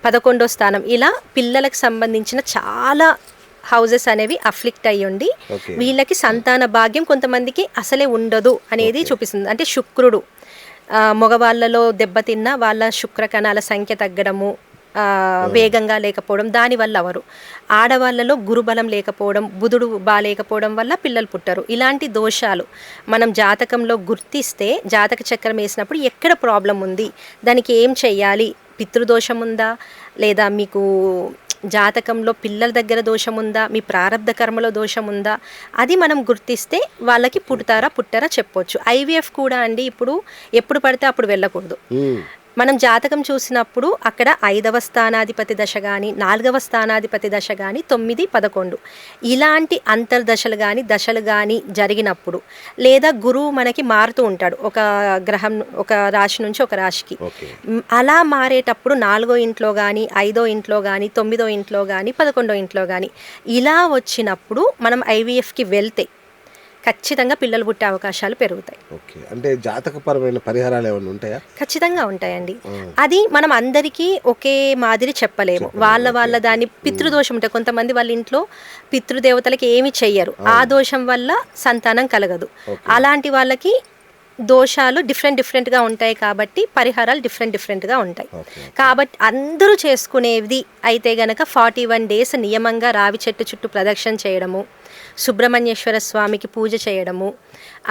11వ స్థానం, ఇలా పిల్లలకు సంబంధించిన చాలా హౌజెస్ అనేవి అఫ్లిక్ట్ అయ్యి ఉండి వీళ్ళకి సంతాన భాగ్యం కొంతమందికి అసలే ఉండదు అనేది చూపిస్తుంది. అంటే శుక్రుడు మగవాళ్ళలో దెబ్బతిన్న వాళ్ళ శుక్ర కణాల సంఖ్య తగ్గడము, వేగంగా లేకపోవడం, దానివల్ల అవరు. ఆడవాళ్ళలో గురుబలం లేకపోవడం, బుధుడు బాలేకపోవడం వల్ల పిల్లలు పుట్టరు. ఇలాంటి దోషాలు మనం జాతకంలో గుర్తిస్తే జాతక చక్రం వేసినప్పుడు ఎక్కడ ప్రాబ్లం ఉంది, దానికి ఏం చెయ్యాలి, పితృదోషం ఉందా, లేదా మీకు జాతకంలో పిల్లల దగ్గర దోషం ఉందా, మీ ప్రారంధ కర్మలో దోషం ఉందా, అది మనం గుర్తిస్తే వాళ్ళకి పుట్టారా చెప్పొచ్చు. IVF కూడా అండి ఇప్పుడు ఎప్పుడు పడితే అప్పుడు వెళ్ళకూడదు. మనం జాతకం చూసినప్పుడు అక్కడ 5వ స్థానాధిపతి దశ కానీ 4వ స్థానాధిపతి దశ కానీ 9, 11 ఇలాంటి అంతర్దశలు కానీ దశలు కానీ జరిగినప్పుడు, లేదా గురువు మనకి మారుతూ ఉంటాడు ఒక గ్రహం ఒక రాశి నుంచి ఒక రాశికి, అలా మారేటప్పుడు 4వ ఇంట్లో కానీ 5వ ఇంట్లో కానీ 9వ ఇంట్లో కానీ 11వ ఇంట్లో కానీ ఇలా వచ్చినప్పుడు మనం IVFకి వెళ్తే ఖచ్చితంగా పిల్లలు పుట్టే అవకాశాలు పెరుగుతాయి. ఓకే, అంటే జాతకపరమైన పరిహారాలు ఏమైనా ఉంటాయా? ఖచ్చితంగా ఉంటాయండి. అది మనం అందరికీ ఒకే మాదిరి చెప్పలేము. వాళ్ళ దాని పితృదోషం ఉంటాయి. కొంతమంది వాళ్ళ ఇంట్లో పితృదేవతలకి ఏమి చెయ్యరు, ఆ దోషం వల్ల సంతానం కలగదు. అలాంటి వాళ్ళకి దోషాలు డిఫరెంట్గా ఉంటాయి కాబట్టి పరిహారాలు డిఫరెంట్గా ఉంటాయి. కాబట్టి అందరూ చేసుకునేది అయితే గనక 41 డేస్ నియమంగా రావి చెట్టు చుట్టూ ప్రదక్షిణ చేయడము, సుబ్రహ్మణ్యేశ్వర స్వామికి పూజ చేయడము,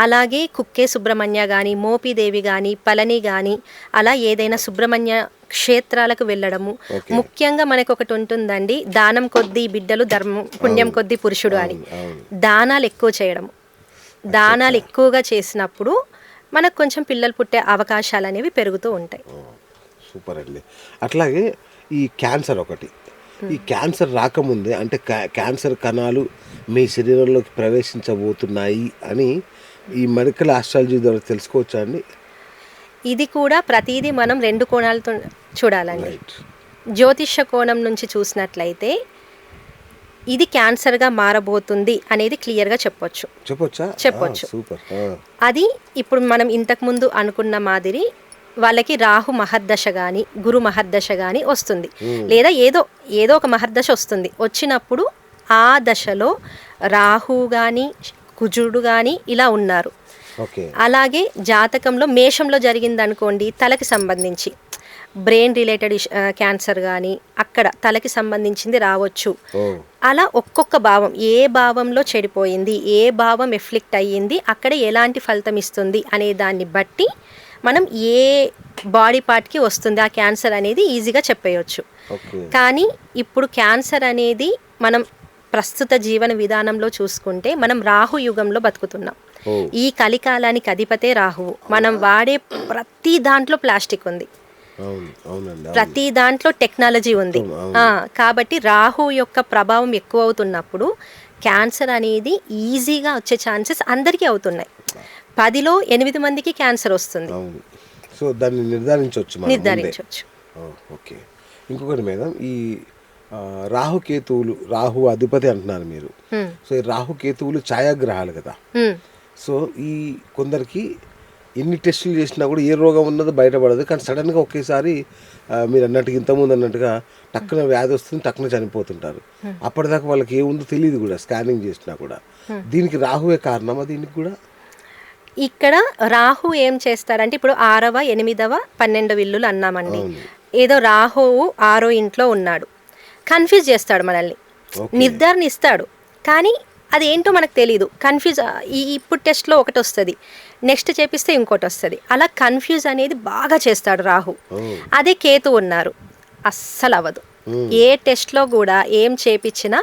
అలాగే కుక్కే సుబ్రహ్మణ్య కానీ మోపిదేవి కానీ పళని కానీ అలా ఏదైనా సుబ్రహ్మణ్య క్షేత్రాలకు వెళ్ళడము. ముఖ్యంగా మనకు ఒకటి ఉంటుందండి, దానం కొద్దీ బిడ్డలు ధర్మం పుణ్యం కొద్దీ పురుషుడు అని. దానాలు ఎక్కువ చేయడము, దానాలు ఎక్కువగా చేసినప్పుడు మనకు కొంచెం పిల్లలు పుట్టే అవకాశాలు అనేవి పెరుగుతూ ఉంటాయి. సూపర్ అండి. అట్లాగే ఈ క్యాన్సర్ ఒకటి, ఈ క్యాన్సర్ రాకముందే అంటే క్యాన్సర్ కణాలు మీ శరీరంలోకి ప్రవేశించబోతున్నాయి అని ఈ మెడికల్ ఆస్ట్రాలజీ ద్వారా తెలుసుకోవచ్చా అండి? ఇది కూడా ప్రతిదీ మనం 2 కోణాలతో చూడాలండి. జ్యోతిష్య కోణం నుంచి చూసినట్లయితే ఇది క్యాన్సర్గా మారబోతుంది అనేది క్లియర్గా చెప్పొచ్చు. అది ఇప్పుడు మనం ఇంతకుముందు అనుకున్న మాదిరి వాళ్ళకి రాహు మహర్దశ కానీ గురు మహర్దశ కానీ వస్తుంది, లేదా ఏదో ఒక మహర్దశ వస్తుంది. వచ్చినప్పుడు ఆ దశలో రాహు కానీ కుజుడు కానీ ఇలా ఉన్నారు. అలాగే జాతకంలో మేషంలో జరిగింది అనుకోండి, తలకి సంబంధించి బ్రెయిన్ రిలేటెడ్ క్యాన్సర్ కానీ అక్కడ తలకి సంబంధించింది రావచ్చు. అలా ఒక్కొక్క భావం, ఏ భావంలో చెడిపోయింది, ఏ భావం ఎఫ్లిక్ట్ అయ్యింది, అక్కడ ఎలాంటి ఫలితం ఇస్తుంది అనే దాన్ని బట్టి మనం ఏ బాడీ పార్ట్కి వస్తుంది ఆ క్యాన్సర్ అనేది ఈజీగా చెప్పేయచ్చు. కానీ ఇప్పుడు క్యాన్సర్ అనేది మనం ప్రస్తుత జీవన విధానంలో చూసుకుంటే మనం రాహు యుగంలో బతుకుతున్నాం. ఈ కలికాలానికి అధిపతే రాహువు. మనం వాడే ప్రతి దాంట్లో ప్లాస్టిక్ ఉంది, ప్రతి దాంట్లో టెక్నాలజీ ఉంది. కాబట్టి రాహు యొక్క ప్రభావం ఎక్కువ అవుతున్నప్పుడు క్యాన్సర్ అనేది ఈజీగా వచ్చే ఛాన్సెస్ అందరికీ అవుతున్నాయి. 10లో 8 మందికి క్యాన్సర్ వస్తుంది. సో దాన్ని నిర్ధారించవచ్చు. ఓకే, ఇంకొకటి మేడం, ఈ రాహుకేతువులు, రాహు అధిపతి అంటున్నారు మీరు. సో ఈ రాహుకేతువులు ఛాయాగ్రహాలు కదా. సో ఈ కొందరికి ఎన్ని టెస్టులు చేసినా కూడా ఏ రోగం ఉన్నదో బయటపడదు. కానీ సడన్గా ఒకేసారి మీరు అన్నట్టుగా ఇంతకుముందు అన్నట్టుగా టక్కున వ్యాధి వస్తుంది, టక్కున చనిపోతుంటారు. అప్పటిదాకా వాళ్ళకి ఏముందో తెలియదు కూడా, స్కానింగ్ చేసినా కూడా. దీనికి రాహువే కారణమా దీనికి కూడా? ఇక్కడ రాహు ఏం చేస్తారంటే ఇప్పుడు 6వ 8వ 12వ ఇల్లులు అన్నామండి. ఏదో రాహువు 6వ ఇంట్లో ఉన్నాడు, కన్ఫ్యూజ్ చేస్తాడు మనల్ని, నిర్ధారణ ఇస్తాడు కానీ అదేంటో మనకు తెలియదు. కన్ఫ్యూజ్ ఇప్పుడు టెస్ట్లో ఒకటి వస్తుంది, నెక్స్ట్ చేపిస్తే ఇంకోటి వస్తుంది. అలా కన్ఫ్యూజ్ అనేది బాగా చేస్తాడు రాహు. అదే కేతు ఉన్నారు, అస్సలు అవ్వదు. ఏ టెస్ట్లో కూడా ఏం చేపించినా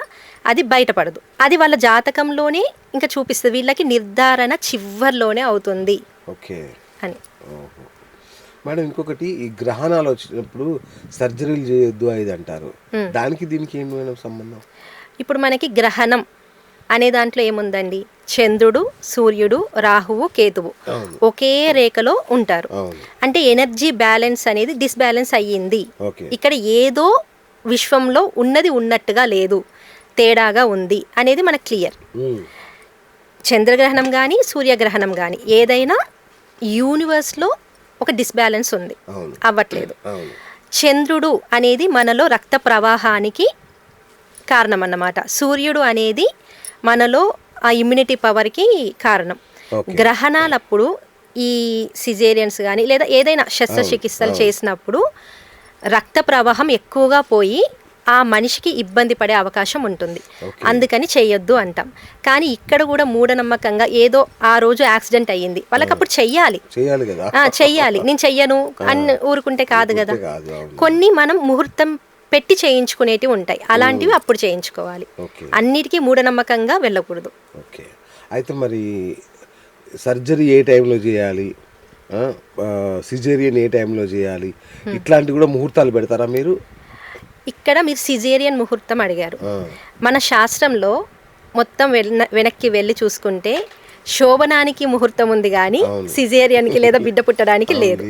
అది బయటపడదు. అది వాళ్ళ జాతకంలోనే ఇంకా చూపిస్తుంది, వీళ్ళకి నిర్ధారణ చివర్లోనే అవుతుంది అని. మేడం ఇంకొకటి, ఈ గ్రహణాలు వచ్చినప్పుడు సర్జరీలు చేయొద్దు అది అంటారు. దానికి దీనికి ఏంటి మేడం సంబంధం? ఇప్పుడు మనకి గ్రహణం అనే దాంట్లో ఏముందండి, చంద్రుడు, సూర్యుడు, రాహువు, కేతువు ఒకే రేఖలో ఉంటారు. అంటే ఎనర్జీ బ్యాలెన్స్ అనేది డిస్బ్యాలెన్స్ అయ్యింది. ఇక్కడ ఏదో విశ్వంలో ఉన్నది ఉన్నట్టుగా లేదు, తేడాగా ఉంది అనేది మనకు క్లియర్. చంద్రగ్రహణం కానీ సూర్యగ్రహణం కానీ ఏదైనా యూనివర్స్లో ఒక డిస్బ్యాలెన్స్ ఉంది, అవ్వట్లేదు. చంద్రుడు అనేది మనలో రక్త ప్రవాహానికి కారణం అన్నమాట. సూర్యుడు అనేది మనలో ఆ ఇమ్యూనిటీ పవర్కి కారణం. గ్రహణాలప్పుడు ఈ సిజేరియన్స్ కానీ లేదా ఏదైనా శస్త్రచికిత్సలు చేసినప్పుడు రక్త ప్రవాహం ఎక్కువగా పోయి ఆ మనిషికి ఇబ్బంది పడే అవకాశం ఉంటుంది, అందుకని చేయొద్దు అంటాం. కానీ ఇక్కడ కూడా మూఢనమ్మకంగా ఏదో ఆ రోజు యాక్సిడెంట్ అయ్యింది వాళ్ళకి అప్పుడు చెయ్యాలి, నేను చెయ్యను అని ఊరుకుంటే కాదు కదా. కొన్ని మనం ముహూర్తం పెట్టి చేయించుకునేటివి ఉంటాయి, అలాంటివి అప్పుడు చేయించుకోవాలి. అన్నిటికీ మూఢనమ్మకంగా వెళ్ళకూడదు. అయితే మరి సర్జరీ ఏ టైంలో చేయాలి, సిజేరియన్ ఏ టైంలో చేయాలి, ఇట్లాంటివి కూడా ముహూర్తాలు పెడతారా మీరు? ఇక్కడ మీరు సిజేరియన్ ముహూర్తం అడిగారు. మన శాస్త్రంలో మొత్తం వెనక్కి వెళ్ళి చూసుకుంటే శోభనానికి ముహూర్తం ఉంది కానీ సిజేరియన్కి లేదా బిడ్డ పుట్టడానికి లేదు.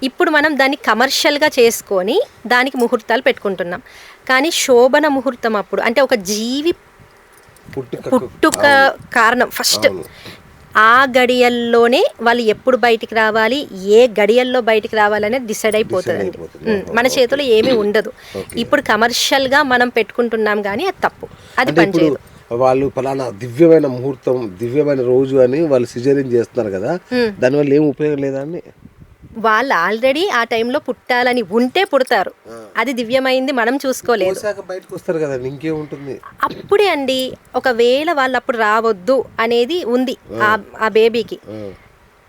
ఇప్పుడు మనం దాన్ని కమర్షియల్గా చేసుకొని దానికి ముహూర్తాలు పెట్టుకుంటున్నాం. కానీ శోభన ముహూర్తం అప్పుడు అంటే ఒక జీవి పుట్టుక కారణం ఫస్ట్ ఆ గడియల్లోనే వాళ్ళు ఎప్పుడు బయటికి రావాలి, ఏ గడియల్లో బయటికి రావాలనేది డిసైడ్ అయిపోతుందండి. మన చేతిలో ఏమీ ఉండదు. ఇప్పుడు కమర్షియల్గా మనం పెట్టుకుంటున్నాం కానీ అది తప్పు, అది పనిచేయదు. వాళ్ళు ఫలానా దివ్యమైన ముహూర్తం, దివ్యమైన రోజు అని వాళ్ళు సిజేరియన్ చేస్తున్నారు కదా, దానివల్ల ఏం ఉపయోగం లేదా అండి? వాళ్ళు ఆల్రెడీ ఆ టైంలో పుట్టాలని ఉంటే పుడతారు, అది దివ్యమైంది మనం చూసుకోలేదు. బయటకు వస్తారు కదా, ఇంకేముంటుంది అప్పుడే అండి. ఒకవేళ వాళ్ళు అప్పుడు రావద్దు అనేది ఉంది ఆ బేబీకి,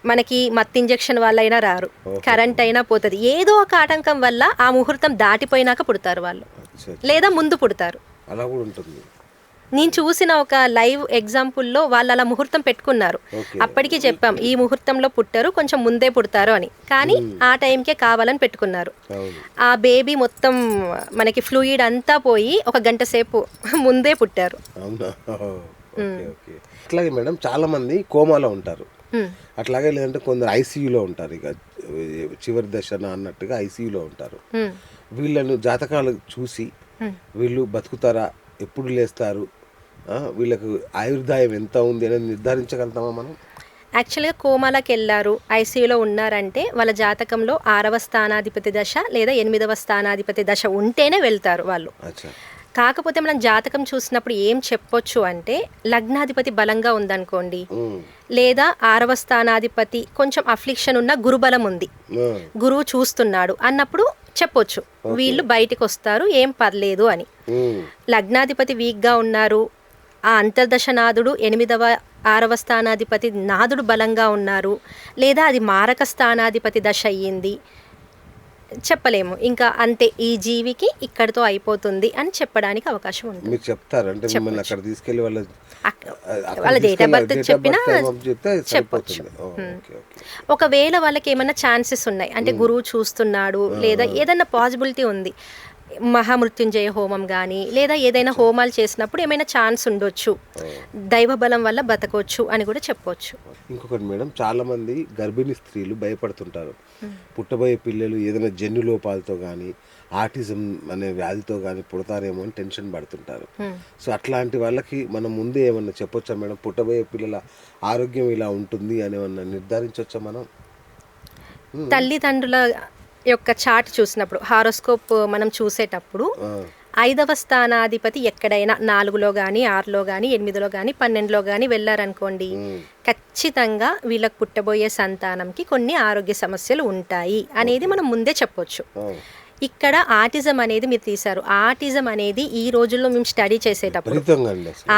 మనకి మత్తు ఇంజెక్షన్ వల్ల అయినా రారు, కరెంట్ అయినా పోతుంది, ఏదో ఒక ఆటంకం వల్ల ఆ ముహూర్తం దాటిపోయినాక పుడతారు వాళ్ళు, లేదా ముందు పుడతారు. అలా కూడా ఉంటుంది. నేను చూసిన ఒక లైవ్ ఎగ్జాంపుల్లో వాళ్ళు అలా ముహూర్తం పెట్టుకున్నారు. అప్పటికి చెప్పాం ఈ ముహూర్తంలో పుట్టారు, కొంచెం ముందే పుడతారు అని. కానీ ఆ టైంకే కావాలని పెట్టుకున్నారు. ఆ బేబీ మొత్తం మనకి ఫ్లూయిడ్ అంతా పోయి ఒక గంట సేపు ముందే పుట్టారు. అట్లాగే మేడం చాలా మంది కోమాలో ఉంటారు, అట్లాగే లేదంటే కొందరు ఐసీయూలో ఉంటారు, ఇక చివరి దశన అన్నట్టుగా ఐసీయూలో ఉంటారు. వీళ్ళను జాతకాలు చూసి వీళ్ళు బతుకుతారా, ఎప్పుడు లేస్తారు, వీళ్ళకు ఆయుర్దాయం ఎంత ఉంది అనేది నిర్ధారించగలుగుతామా మనం? యాక్చువల్గా కోమాలకు వెళ్ళారు, ఐసీయూలో ఉన్నారంటే వాళ్ళ జాతకంలో 6వ స్థానాధిపతి దశ లేదా 8వ స్థానాధిపతి దశ ఉంటేనే వెళ్తారు వాళ్ళు. కాకపోతే మనం జాతకం చూసినప్పుడు ఏం చెప్పొచ్చు అంటే లగ్నాధిపతి బలంగా ఉందనుకోండి, లేదా 6వ స్థానాధిపతి కొంచెం అఫ్లిక్షన్ ఉన్న గురుబలం ఉంది, గురువు చూస్తున్నాడు అన్నప్పుడు చెప్పొచ్చు వీళ్ళు బయటికి వస్తారు, ఏం పర్లేదు అని. లగ్నాధిపతి వీక్గా ఉన్నారు, ఆ అంతర్దశనాథుడు 8వ 6వ స్థానాధిపతి నాథుడు బలంగా ఉన్నారు, లేదా అది మారక స్థానాధిపతి దశ అయ్యింది, చెప్పలేము. ఇంకా అంతే, ఈ జీవికి ఇక్కడితో అయిపోతుంది అని చెప్పడానికి అవకాశం ఉంది. మీరు చెప్తారంటే మిమ్మల్ని అక్కడ తీసుకెళ్లి వాళ్ళ డేట్ ఆఫ్ బర్త్ చెప్పినా చెప్పొచ్చు. ఒకవేళ వాళ్ళకి ఏమైనా ఛాన్సెస్ ఉన్నాయి అంటే గురువు చూస్తున్నాడు లేదా ఏదైనా పాసిబిలిటీ ఉంది, మహామృత్యుంజయ హోమం కానీ లేదా ఏదైనా హోమాలు చేసినప్పుడు ఏమైనా ఛాన్స్ ఉండొచ్చు, దైవ బలం వల్ల బతకొచ్చు అని కూడా చెప్పొచ్చు. ఇంకొకటి మేడం, చాలామంది గర్భిణీ స్త్రీలు భయపడుతుంటారు, పుట్టబోయే పిల్లలు ఏదైనా జన్యు లోపాలతో కానీ ఆటిజం అనే వ్యాధితో కానీ పుడతారేమో అని టెన్షన్ పడుతుంటారు. సో అట్లాంటి వాళ్ళకి మనం ముందే ఏమన్నా చెప్పొచ్చా మేడం? పుట్టబోయే పిల్లల ఆరోగ్యం ఇలా ఉంటుంది అని ఏమన్నా నిర్ధారించవచ్చా మనం? తల్లిదండ్రుల యొక్క చార్ట్ చూసినప్పుడు, హారోస్కోప్ మనం చూసేటప్పుడు 5వ స్థానాధిపతి ఎక్కడైనా 4లో కానీ 6లో కానీ 8లో కానీ 12లో కానీ వెళ్ళారనుకోండి, ఖచ్చితంగా వీళ్ళకి పుట్టబోయే సంతానంకి కొన్ని ఆరోగ్య సమస్యలు ఉంటాయి అనేది మనం ముందే చెప్పొచ్చు. ఇక్కడ ఆటిజం అనేది మీరు తీశారు. ఆటిజం అనేది ఈ రోజుల్లో మేము స్టడీ చేసేటప్పుడు,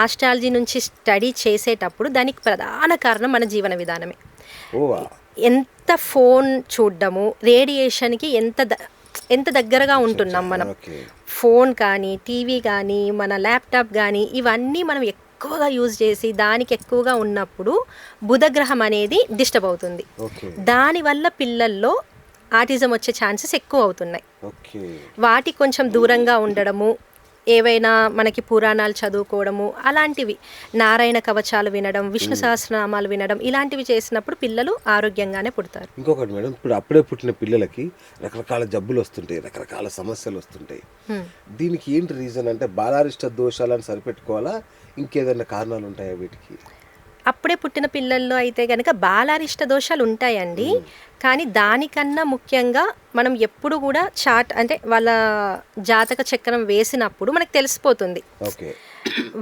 ఆస్ట్రాలజీ నుంచి స్టడీ చేసేటప్పుడు దానికి ప్రధాన కారణం మన జీవన విధానమే. ఎంత ఫోన్ చూడడము, రేడియేషన్కి ఎంత దగ్గరగా ఉంటున్నాం మనం. ఫోన్ కానీ టీవీ కానీ మన ల్యాప్టాప్ కానీ ఇవన్నీ మనం ఎక్కువగా యూజ్ చేసి దానికి ఎక్కువగా ఉన్నప్పుడు బుధగ్రహం అనేది డిస్టర్బ్ అవుతుంది. దానివల్ల పిల్లల్లో ఆటిజం వచ్చే ఛాన్సెస్ ఎక్కువ అవుతున్నాయి. వాటికి కొంచెం దూరంగా ఉండడము, ఏవైనా మనకి పురాణాలు చదువుకోవడము, అలాంటివి నారాయణ కవచాలు వినడం, విష్ణు సహస్రనామాలు వినడం, ఇలాంటివి చేసినప్పుడు పిల్లలు ఆరోగ్యంగానే పుడతారు. ఇంకొకటి మేడం, ఇప్పుడు అప్పుడే పుట్టిన పిల్లలకి రకరకాల జబ్బులు వస్తుంటాయి, రకరకాల సమస్యలు వస్తుంటాయి. దీనికి ఏంటి రీజన్ అంటే బాలారిష్ట దోషాలను సరిపెట్టుకోవాలా, ఇంకేదైనా కారణాలు ఉంటాయా వీటికి? అప్పుడే పుట్టిన పిల్లల్లో అయితే కనుక బాలారిష్ట దోషాలు ఉంటాయండి. కానీ దానికన్నా ముఖ్యంగా మనం ఎప్పుడు కూడా చార్ట్ అంటే వాళ్ళ జాతక చక్రం వేసినప్పుడు మనకు తెలిసిపోతుంది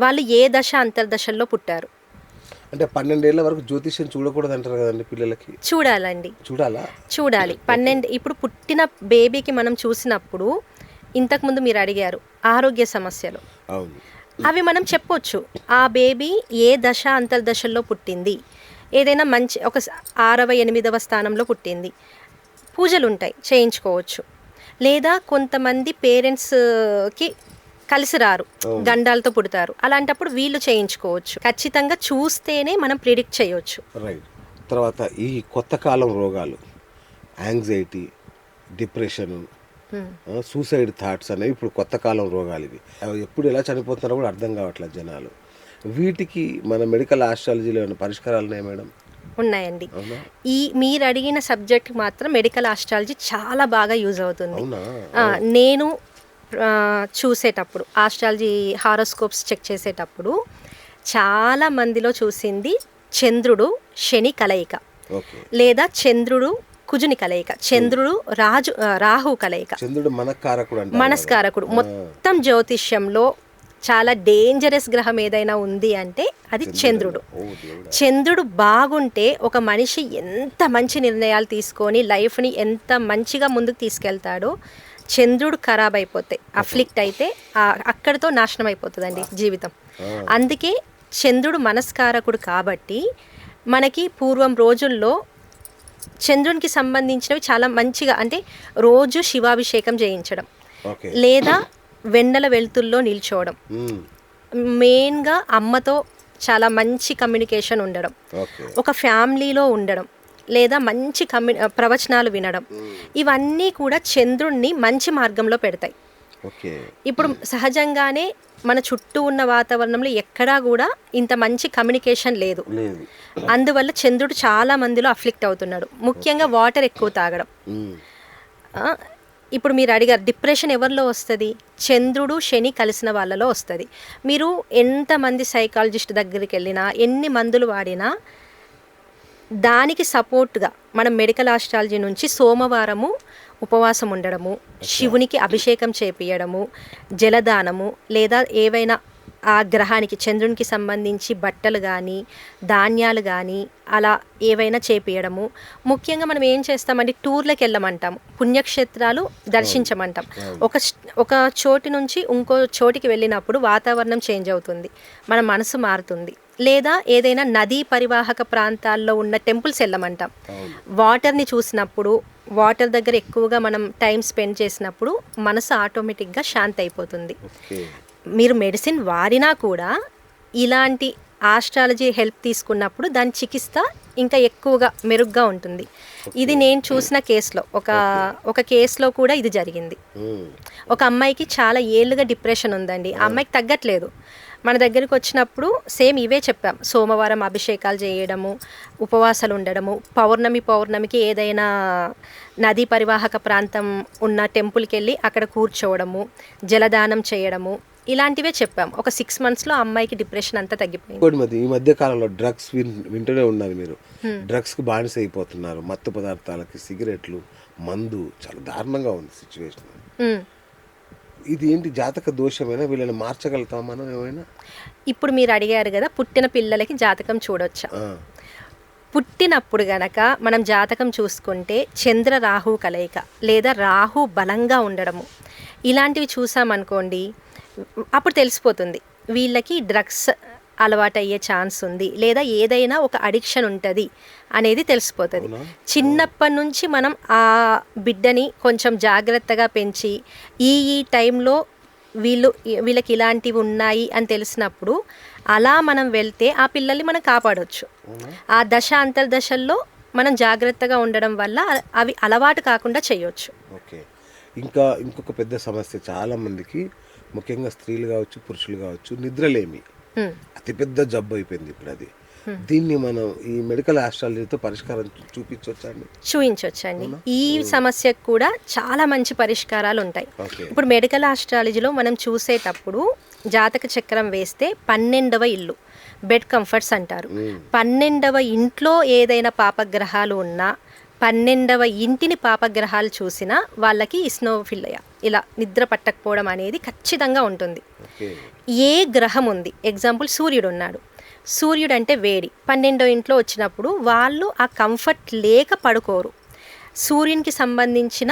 వాళ్ళు ఏ దశ అంతర్దశల్లో పుట్టారు. అంటే 12 ఏళ్ల వరకు జ్యోతిష్యం చూడకూడదు అంటారు కదండి పిల్లలకి? చూడాలండి, చూడాలి. 12 ఇప్పుడు పుట్టిన బేబీకి మనం చూసినప్పుడు, ఇంతకుముందు మీరు అడిగారు ఆరోగ్య సమస్యలు, అవి మనం చెప్పొచ్చు. ఆ బేబీ ఏ దశ అంతర్దశల్లో పుట్టింది, ఏదైనా మంచి ఒక 6వ 8వ స్థానంలో పుట్టింది, పూజలు ఉంటాయి, చేయించుకోవచ్చు. లేదా కొంతమంది పేరెంట్స్కి కలిసి రారు, గండాలతో పుడతారు, అలాంటప్పుడు వీళ్ళు చేయించుకోవచ్చు. ఖచ్చితంగా చూస్తేనే మనం ప్రిడిక్ట్ చేయవచ్చు. రైట్. తర్వాత ఈ కొత్త కాలం రోగాలు, యాంగ్జైటీ, డిప్రెషన్, సూసైడ్ థాట్స్ అనేవి ఇప్పుడు కొత్త కాలం రోగాలు. ఇవి ఎప్పుడు ఎలా చనిపోతున్నారో కూడా అర్థం కావట్లేదు జనాలు. వీటికి మన మెడికల్ ఆస్ట్రాలజీలో ఏమైనా పరిష్కారాలు ఉన్నాయా మేడం? ఉన్నాయండి. ఈ మీరు అడిగిన సబ్జెక్ట్ మాత్రం మెడికల్ ఆస్ట్రాలజీ చాలా బాగా యూజ్ అవుతుంది. నేను చూసేటప్పుడు ఆస్ట్రాలజీ హారోస్కోప్స్ చెక్ చేసేటప్పుడు చాలా మందిలో చూసింది చంద్రుడు శని కలయిక, లేదా చంద్రుడు కుజుని కలయిక, చంద్రుడు రాహు కలయిక. చంద్రుడు మనస్కారకుడు. మొత్తం జ్యోతిష్యంలో చాలా డేంజరస్ గ్రహం ఏదైనా ఉంది అంటే అది చంద్రుడు. చంద్రుడు బాగుంటే ఒక మనిషి ఎంత మంచి నిర్ణయాలు తీసుకొని లైఫ్ని ఎంత మంచిగా ముందుకు తీసుకెళ్తాడో, చంద్రుడు ఖరాబ్ అయిపోతే, అఫ్లిక్ట్ అయితే అక్కడితో నాశనం అయిపోతుందండి జీవితం. అందుకే చంద్రుడు మనస్కారకుడు కాబట్టి మనకి పూర్వం రోజుల్లో చంద్రునికి సంబంధించినవి చాలా మంచిగా, అంటే రోజు శివాభిషేకం చేయించడం, లేదా వెన్నెల వెలుతుల్లో నిల్చోవడం, మెయిన్గా అమ్మతో చాలా మంచి కమ్యూనికేషన్ ఉండడం, ఒక ఫ్యామిలీలో ఉండడం, లేదా మంచి ప్రవచనాలు వినడం, ఇవన్నీ కూడా చంద్రుణ్ణి మంచి మార్గంలో పెడతాయి. ఇప్పుడు సహజంగానే మన చుట్టూ ఉన్న వాతావరణంలో ఎక్కడా కూడా ఇంత మంచి కమ్యూనికేషన్ లేదు. అందువల్ల చంద్రుడు చాలా మందిలో అఫ్లిక్ట్ అవుతున్నాడు. ముఖ్యంగా వాటర్ ఎక్కువ తాగడం. ఇప్పుడు మీరు అడిగారు డిప్రెషన్ ఎవరిలో వస్తుంది? చంద్రుడు శని కలిసిన వాళ్ళలో వస్తుంది. మీరు ఎంతమంది సైకాలజిస్ట్ దగ్గరికి వెళ్ళినా, ఎన్ని మందులు వాడినా, దానికి సపోర్ట్గా మనం మెడికల్ ఆస్ట్రాలజీ నుంచి సోమవారము ఉపవాసం ఉండడము, శివునికి అభిషేకం చేపియడము, జలదానము, లేదా ఏవైనా ఆ గ్రహానికి చంద్రునికి సంబంధించి బట్టలు కానీ ధాన్యాలు కానీ అలా ఏవైనా చేపియడము. ముఖ్యంగా మనం ఏం చేస్తామంటే టూర్లకు వెళ్ళమంటాము, పుణ్యక్షేత్రాలు దర్శించమంటాం. ఒక చోటి నుంచి ఇంకో చోటికి వెళ్ళినప్పుడు వాతావరణం చేంజ్ అవుతుంది, మన మనసు మారుతుంది. లేదా ఏదైనా నదీ పరివాహక ప్రాంతాల్లో ఉన్న టెంపుల్స్ వెళ్ళమంటాం. వాటర్ని చూసినప్పుడు, వాటర్ దగ్గర ఎక్కువగా మనం టైం స్పెండ్ చేసినప్పుడు మనసు ఆటోమేటిక్గా శాంతి అయిపోతుంది. మీరు మెడిసిన్ వాడినా కూడా ఇలాంటి ఆస్ట్రాలజీ హెల్ప్ తీసుకున్నప్పుడు దాని చికిత్స ఇంకా ఎక్కువగా మెరుగ్గా ఉంటుంది. ఇది నేను చూసిన కేసులో ఒక కేసులో కూడా ఇది జరిగింది. ఒక అమ్మాయికి చాలా ఏళ్ళుగా డిప్రెషన్ ఉందండి. ఆ అమ్మాయికి తగ్గట్లేదు. మన దగ్గరికి వచ్చినప్పుడు సేమ్ ఇవే చెప్పాం. సోమవారం అభిషేకాలు చేయడము, ఉపవాసాలు ఉండడము, పౌర్ణమికి ఏదైనా నదీ పరివాహక ప్రాంతం ఉన్న టెంపుల్కి వెళ్ళి అక్కడ కూర్చోవడము, జలదానం చేయడము, ఇలాంటివే చెప్పాం. ఒక 6 monthsలో అమ్మాయికి డిప్రెషన్ అంతా తగ్గిపోయింది. ఈ మధ్య కాలంలో డ్రగ్స్ వింటూనే ఉన్నారు మీరు. డ్రగ్స్కి బానిస అయిపోతున్నారు. మత్తు పదార్థాలకి, సిగరెట్లు, మందు, చాలా దారుణంగా ఉంది సిచ్యువేషన్. ఇది ఏంటి జాతక దోషమైనా? వీళ్ళని మార్చగలుగుతాం మనం ఏమైనా? ఇప్పుడు మీరు అడిగారు కదా, పుట్టిన పిల్లలకి జాతకం చూడొచ్చా? పుట్టినప్పుడు గనక మనం జాతకం చూసుకుంటే చంద్ర రాహు కలయిక లేదా రాహు బలంగా ఉండడము ఇలాంటివి చూసామనుకోండి, అప్పుడు తెలిసిపోతుంది వీళ్ళకి డ్రగ్స్ అలవాటు అయ్యే ఛాన్స్ ఉంది లేదా ఏదైనా ఒక అడిక్షన్ ఉంటుంది అనేది తెలిసిపోతుంది. చిన్నప్పటి నుంచి మనం ఆ బిడ్డని కొంచెం జాగ్రత్తగా పెంచి ఈ టైంలో వీళ్ళకి ఇలాంటివి ఉన్నాయి అని తెలిసినప్పుడు అలా మనం వెళ్తే ఆ పిల్లల్ని మనం కాపాడవచ్చు. ఆ అంతర్దశల్లో మనం జాగ్రత్తగా ఉండడం వల్ల అవి అలవాటు కాకుండా చేయొచ్చు. ఓకే. ఇంకొక పెద్ద సమస్య చాలా మందికి, ముఖ్యంగా స్త్రీలు కావచ్చు, పురుషులు కావచ్చు, నిద్రలేమి అతిపెద్ద జబ్బు అయిపోయింది ఇప్పుడు అది. దీన్ని మనం ఈ మెడికల్ ఆస్ట్రాలజీతో పరిష్కారం చూపించవచ్చండి. ఈ సమస్యకు కూడా చాలా మంచి పరిష్కారాలు ఉంటాయి. ఇప్పుడు మెడికల్ ఆస్ట్రాలజీలో మనం చూసేటప్పుడు జాతక చక్రం వేస్తే 12వ ఇల్లు బెడ్ కంఫర్ట్స్ అంటారు. 12వ ఇంట్లో ఏదైనా పాపగ్రహాలు ఉన్నా, 12వ ఇంటిని పాపగ్రహాలు చూసినా వాళ్ళకి ఇస్నోఫిలియా, ఇలా నిద్ర పట్టకపోవడం అనేది ఖచ్చితంగా ఉంటుంది. ఏ గ్రహం ఉంది, ఎగ్జాంపుల్ సూర్యుడు ఉన్నాడు, సూర్యుడు అంటే వేడి, 12వ ఇంట్లో వచ్చినప్పుడు వాళ్ళు ఆ కంఫర్ట్ లేక పడుకోరు. సూర్యునికి సంబంధించిన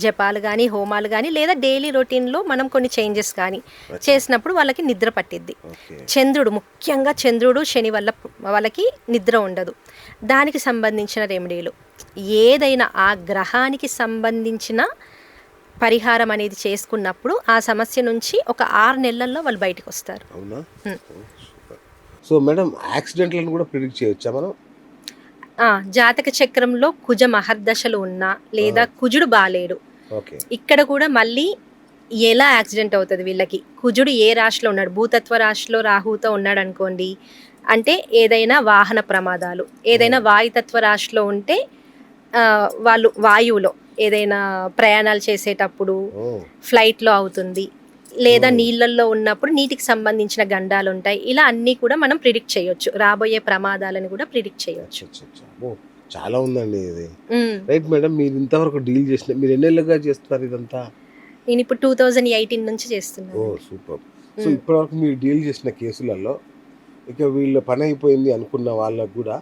జపాలు కానీ, హోమాలు కానీ, లేదా డైలీ రొటీన్లో మనం కొన్ని చేంజెస్ కానీ చేసినప్పుడు వాళ్ళకి నిద్ర పట్టిద్ది. ముఖ్యంగా చంద్రుడు, శని వల్ల వాళ్ళకి నిద్ర ఉండదు. దానికి సంబంధించిన రెమెడీలు ఏదైనా ఆ గ్రహానికి సంబంధించిన పరిహారం అనేది చేసుకున్నప్పుడు ఆ సమస్య నుంచి ఒక 6 నెలల్లో వాళ్ళు బయటకు వస్తారు. సో మేడం, యాక్సిడెంట్లను కూడా ప్రిడిక్ట్ చేయొచ్చా మనం? జాతక చక్రంలో కుజ మహర్దశలు ఉన్నా లేదా కుజుడు బాలేడు, ఇక్కడ కూడా మళ్ళీ ఎలా యాక్సిడెంట్ అవుతుంది వీళ్ళకి. కుజుడు ఏ రాశిలో ఉన్నాడు, భూతత్వ రాశిలో రాహుతో ఉన్నాడు అనుకోండి, అంటే ఏదైనా వాహన ప్రమాదాలు, ఏదైనా వాయుతత్వ రాశిలో ఉంటే వాళ్ళు వాయువులో ఏదైనా ప్రయాణాలు చేసేటప్పుడు ఫ్లైట్లో అవుతుంది, లేదా నీళ్ళల్లో ఉన్నప్పుడు నీటికి సంబంధించిన గండాలు ఉంటాయి. ఇలా అన్నీ కూడా మనం ప్రిడిక్ట్ చేయొచ్చు. రాబోయే ప్రమాదాలను కూడా ప్రిడిక్ట్ చేయొచ్చు. చాలా ఉందండి ఇది. రైట్ మేడం, మీరు ఇంతవరకు డీల్ చేసిన, మీరు ఎన్నేళ్ళుగా చేస్తున్నారు ఇదంతా? నేను ఇప్పుడు 2018 నుంచి చేస్తున్నాను. సూపర్. సో ఇప్పటివరకు మీరు డీల్ చేసిన కేసులలో ఇక వీళ్ళ పని అయిపోయింది అనుకున్న వాళ్ళకు కూడా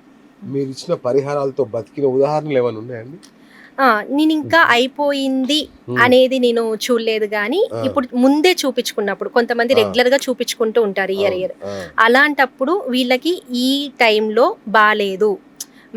మీరు ఇచ్చిన పరిహారాలతో బతికిన ఉదాహరణలు ఏమైనా ఉన్నాయండి? నేను ఇంకా అయిపోయింది అనేది నేను చూడలేదు, కానీ ఇప్పుడు ముందే చూపించుకున్నప్పుడు కొంతమంది రెగ్యులర్గా చూపించుకుంటూ ఉంటారు ఇయర్. అలాంటప్పుడు వీళ్ళకి ఈ టైంలో బాలేదు,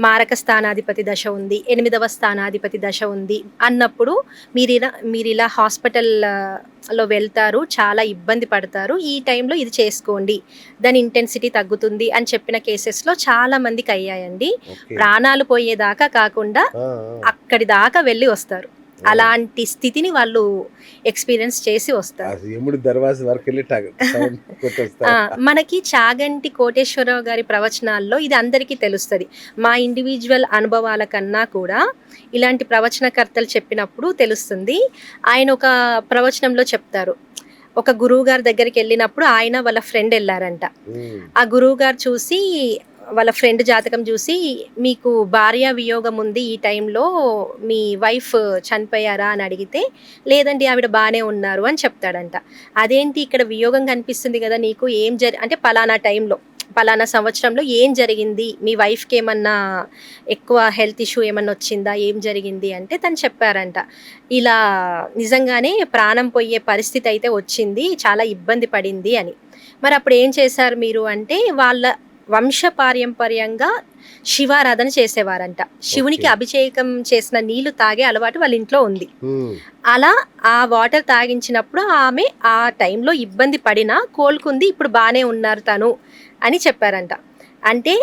మారక స్థానాధిపతి దశ ఉంది, 8వ స్థానాధిపతి దశ ఉంది అన్నప్పుడు మీరు ఇలా హాస్పిటల్లో వెళ్తారు, చాలా ఇబ్బంది పడతారు, ఈ టైంలో ఇది చేసుకోండి, దాని ఇంటెన్సిటీ తగ్గుతుంది అని చెప్పిన కేసెస్లో చాలా మందికి అయ్యాయండి. ప్రాణాలు పోయేదాకా కాకుండా అక్కడి దాకా వెళ్ళి వస్తారు. అలాంటి స్థితిని వాళ్ళు ఎక్స్పీరియన్స్ చేసి వస్తారు. మనకి చాగంటి కోటేశ్వరరావు గారి ప్రవచనాల్లో ఇది అందరికీ తెలుస్తుంది. మా ఇండివిజువల్ అనుభవాల కన్నా కూడా ఇలాంటి ప్రవచనకర్తలు చెప్పినప్పుడు తెలుస్తుంది. ఆయన ఒక ప్రవచనంలో చెప్తారు, ఒక గురువు గారి దగ్గరికి వెళ్ళినప్పుడు ఆయన వాళ్ళ ఫ్రెండ్ వెళ్ళారంట. ఆ గురువు గారు చూసి వాళ్ళ ఫ్రెండ్ జాతకం చూసి, మీకు భార్య వియోగం ఉంది, ఈ టైంలో మీ వైఫ్ చనిపోయారా అని అడిగితే, లేదండి ఆవిడ బాగానే ఉన్నారు అని చెప్తాడంట. అదేంటి ఇక్కడ వియోగం కనిపిస్తుంది కదా నీకు, ఏం అంటే పలానా టైంలో పలానా సంవత్సరంలో ఏం జరిగింది, మీ వైఫ్కి ఏమన్నా ఎక్కువ హెల్త్ ఇష్యూ ఏమన్నా వచ్చిందా, ఏం జరిగింది అంటే తను చెప్పారంట, ఇలా నిజంగానే ప్రాణం పోయే పరిస్థితి అయితే వచ్చింది, చాలా ఇబ్బంది పడింది అని. మరి అప్పుడు ఏం చేశారు మీరు అంటే, వాళ్ళ వంశపారంపర్యంగా శివారాధన చేసేవారంట. శివునికి అభిషేకం చేసిన నీళ్లు తాగే అలవాటు వాళ్ళ ఇంట్లో ఉంది. అలా ఆ వాటర్ తాగించినప్పుడు ఆమె ఆ టైంలో ఇబ్బంది పడినా కోలుకుంది, ఇప్పుడు బాగానే ఉన్నారు తను అని చెప్పారంట. అంటే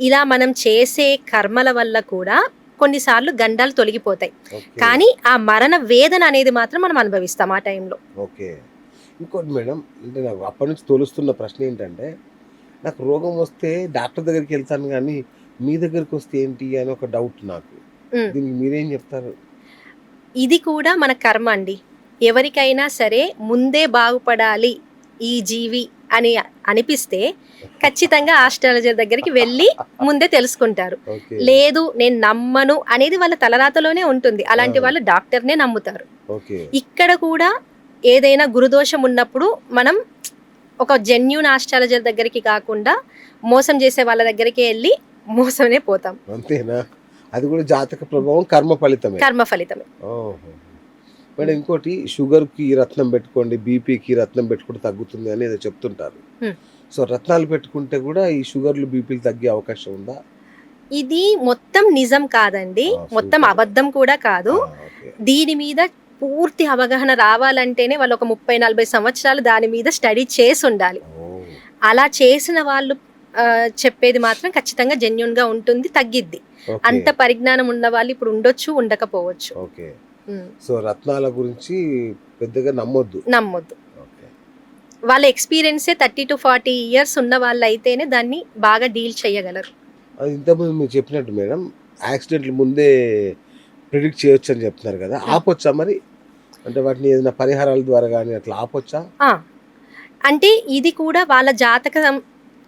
ఇలా మనం చేసే కర్మల వల్ల కూడా కొన్నిసార్లు గండాలు తొలగిపోతాయి, ఓకే కానీ ఆ మరణ వేదన అనేది మాత్రం మనం అనుభవిస్తాం ఆ టైంలో. ఓకే. ఇంకోటి మేడం, అంటే నాకు అప్పటి నుంచి తోలుస్తున్న ప్రశ్న ఏంటంటే, నాకు రోగం వస్తే డాక్టర్ దగ్గరికి వెళ్తాను కానీ మీ దగ్గరికి వస్తే ఏంటి అని ఒక డౌట్ నాకు. ఉమ్. దీనికి మీరేం చెప్తారు? ఇది కూడా మన కర్మ అండి. ఎవరికైనా సరే ముందే బాగుపడాలి ఈ జీవి అని అనిపిస్తే ఖచ్చితంగా ఆస్ట్రాలజర్ దగ్గరికి వెళ్ళి ముందే తెలుసుకుంటారు. ఓకే లేదు నేను నమ్మను అనేది వాళ్ళ తలరాతలోనే ఉంటుంది, అలాంటి వాళ్ళు డాక్టర్నే నమ్ముతారు. ఓకే ఇక్కడ కూడా ఏదైనా గురుదోషం ఉన్నప్పుడు మనం ఒక జెన్యూన్ ఆస్ట్రాలజర్ దగ్గరికి కాకుండా మోసం చేసే వాళ్ళ దగ్గరికి వెళ్ళి మోసమే పోతాం. అంతేనా? అది కూడా జాతక ప్రభావం, కర్మ ఫలితమే. కర్మ ఫలితమే. ఓహో. మేడం ఇంకోటి, షుగర్కి రత్నం పెట్టుకోండి, బీపీకి రత్నం పెట్టుకుంటే తగ్గుతుంది అని ఏదో చెప్తుంటారు. హ్మ్. సో రత్నాలు పెట్టుకుంటే కూడా ఈ షుగర్లు బీపీలు తగ్గే అవకాశం ఉందా? ఇది మొత్తం నిజం కాదండి, మొత్తం సూపర్. అబద్ధం కూడా కాదు. ఓకే దీని మీద పూర్తి అవగాహన రావాలంటేనే వాళ్ళు ఒక 30-40 సంవత్సరాలు దాని మీద స్టడీ చేసి ఉండాలి. ఓ, అలా చేసిన వాళ్ళు చెప్పేది మాత్రం ఖచ్చితంగా జెన్యున్ గా ఉంటుంది, తగ్గిద్ది. ఓకే. అంత పరిజ్ఞానం ఉన్న వాళ్ళు ఇప్పుడు ఉండొచ్చు, ఉండకపోవచ్చు. ఓకే. ఉమ్. సో రత్నాల గురించి పెద్దగా నమ్మొద్దు. నమ్మొద్దు. ఓకే వాళ్ళ ఎక్స్పీరియన్సే 30 to 40 ఇయర్స్ ఉన్న వాళ్ళు అయితేనే దాన్ని బాగా డీల్ చేయగలరు. అది ఇంతకుముందు మీరు చెప్పినట్టు మేడం, యాక్సిడెంట్లు ముందే ప్రిడిక్ట్ చేయొచ్చు అని చెప్తున్నారు కదా, ఆపొచ్చా మరి? అంటే వాటిని ఏదైనా పరిహారాల ద్వారా కానీ అట్లా ఆపొచ్చా? ఆ, అంటే ఇది కూడా వాళ్ళ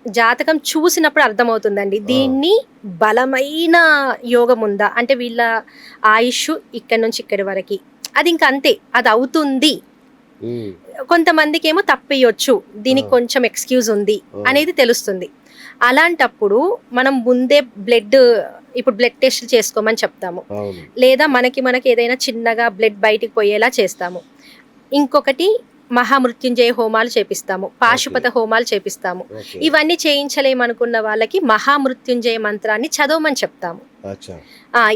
జాతకం చూసినప్పుడు అర్థమవుతుందండి. దీన్ని బలమైన యోగం ఉందా అంటే వీళ్ళ ఆయుష్ ఇక్కడ నుంచి ఇక్కడి వరకు, అది ఇంకా అంతే, అది అవుతుంది. ఉమ్, కొంతమందికి ఏమో తప్పేయొచ్చు, దీనికి కొంచెం ఎక్స్క్యూజ్ ఉంది అనేది తెలుస్తుంది. అలాంటప్పుడు మనం ముందే ఇప్పుడు బ్లడ్ టెస్ట్ చేసుకోమని చెప్తాము, అవును. లేదా మనకి ఏదైనా చిన్నగా బ్లడ్ బయటికి పోయేలా చేస్తాము. ఇంకొకటి మహామృత్యుంజయ హోమాలు చేపిస్తాము, పాశుపత హోమాలు చేపిస్తాము. ఓకే. ఇవన్నీ చేయించలేమనుకున్న వాళ్ళకి మహామృత్యుంజయ మంత్రాన్ని చదవమని చెప్తాము. అచ్చా.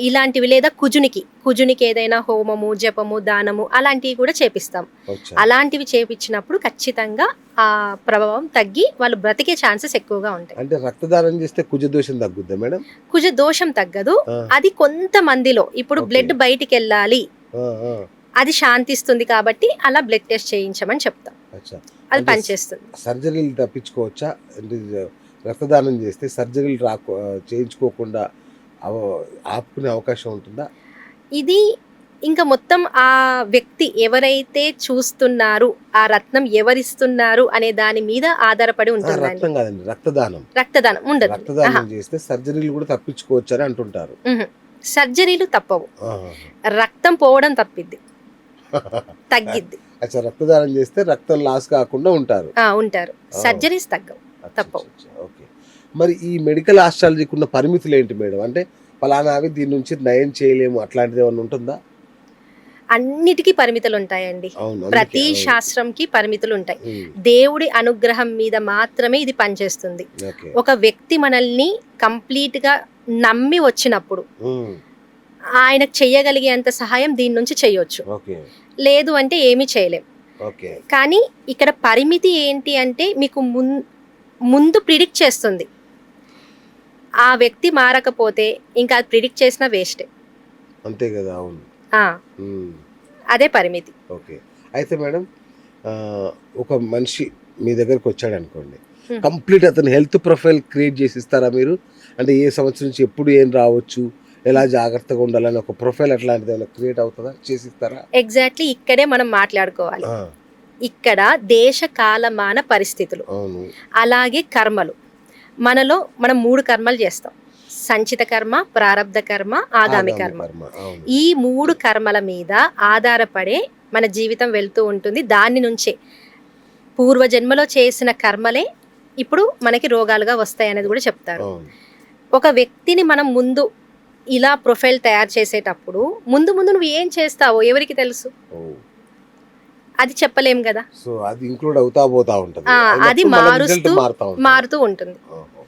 ఇలాంటివి, లేదా కుజునికి ఏదైనా హోమము, జపము, దానము అలాంటివి కూడా చేపిస్తాం. అచ్చా. అలాంటివి చేపించినప్పుడు ఖచ్చితంగా ఆ ప్రభావం తగ్గి వాళ్ళు బ్రతికే ఛాన్సెస్ ఎక్కువగా ఉంటాయి. అంటే రక్తదానం చేస్తే కుజ దోషం తగ్గుద్దా మేడం? కుజ దోషం తగ్గదు, ఆ, అది కొంతమందిలో. ఇప్పుడు ఓకే. బ్లడ్ బయటికి వెళ్ళాలి, ఆ, ఆ, అది శాంతిస్తుంది కాబట్టి అలా బ్లడ్ టెస్ట్ చేయించమని చెప్తాం, అచ్చా. అది అంటే పనిచేస్తుంది. సర్జరీలు తప్పించుకోవచ్చా? అంటే రక్తదానం చేస్తే సర్జరీలు చేయించుకోకుండా ఆపుకునే అవకాశం ఉంటుందా? ఇది ఇంకా మొత్తం ఆ వ్యక్తి ఎవరైతే చూస్తున్నారు, ఆ రత్నం ఎవరిస్తున్నారు అనే దాని మీద ఆధారపడి ఉంటుందండి. రక్తం కాదండి, రక్తదానం. రక్తదానం ఉండదు. రక్తదానం చేస్తే సర్జరీలు కూడా తప్పించుకోవచ్చు అని అంటుంటారు. సర్జరీలు తప్పవు, ఆహా. రక్తం పోవడం తప్పిద్ది, తగ్గిద్ది. అచ్చా, రక్తదానం చేస్తే రక్తం లాస్ కాకుండా ఉంటారు. ఉంటారు, సర్జరీస్ తగ్గవు, తప్పవు. ఓకే. మరి ఈ మెడికల్ ఆస్ట్రాలజీకి ఉన్న పరిమితులు ఏంటి మేడం? అంటే ఫలానావి దీని నుంచి నయం చేయలేము అట్లాంటిది ఏమైనా ఉంటుందా? అన్నిటికీ పరిమితులు ఉంటాయండి, అవును, ప్రతి అందుకే. శాస్త్రంకి పరిమితులు ఉంటాయి. ఉమ్, దేవుడి అనుగ్రహం మీద మాత్రమే ఇది పనిచేస్తుంది. ఓకే. ఒక వ్యక్తి మనల్ని కంప్లీట్ గా నమ్మి వచ్చినప్పుడు ఉమ్, ఆయనకు చెయ్యగలిగేంత సహాయం దీని నుంచి చేయొచ్చు, ఓకే. లేదు అంటే ఏమీ చేయలేం. ఓకే. కానీ ఇక్కడ పరిమితి ఏంటి అంటే మీకు ముందు ప్రిడిక్ట్ చేస్తుంది. ఆ వ్యక్తి మారకపోతే ఇంకా అది ప్రిడిక్ట్ చేసిన వేస్టే. అంతే కదా. అవును. ఉమ్, అదే పరిమితి. ఓకే. అయితే మేడం, ఒక మనిషి మీ దగ్గరకు వచ్చాడు అనుకోండి, Hmm. కంప్లీట్ అతని హెల్త్ ప్రొఫైల్ క్రియేట్ చేసి ఇస్తారా మీరు? అంటే ఏ సంవత్సరం నుంచి ఎప్పుడు ఏం రావచ్చు, ఎలా జాగ్రత్తగా ఉండాలని ఒక ప్రొఫైల్ అట్లాంటిది ఏమైనా క్రియేట్ అవుతుందా, చేసిస్తారా? ఎగ్జాక్ట్లీ ఇక్కడే మనం మాట్లాడుకోవాలి. ఆ, ఇక్కడ దేశ కాలమాన పరిస్థితులు, అవును. అలాగే కర్మలు. మనం 3 కర్మలు చేస్తాం: సంచిత కర్మ, ప్రారబ్ధ కర్మ, ఆగామి కర్మ. అవును. ఈ 3 కర్మల మీద ఆధారపడే మన జీవితం వెళ్తూ ఉంటుంది. దాని నుంచే పూర్వజన్మలో చేసిన కర్మలే ఇప్పుడు మనకి రోగాలుగా వస్తాయి అనేది కూడా చెప్తారు. అవును. ఒక వ్యక్తిని మనం ముందు ఇలా ప్రొఫైల్ తయారు చేసేటప్పుడు ముందు నువ్వు ఏం చేస్తావో ఎవరికి తెలుసు? ఓ. అది చెప్పలేం కదా. సో అది ఇంక్లూడ్ అవుతా పోతా ఉంటుంది. అది అయినప్పుడు మన result మారుతూ ఉంటుంది. ఓహో.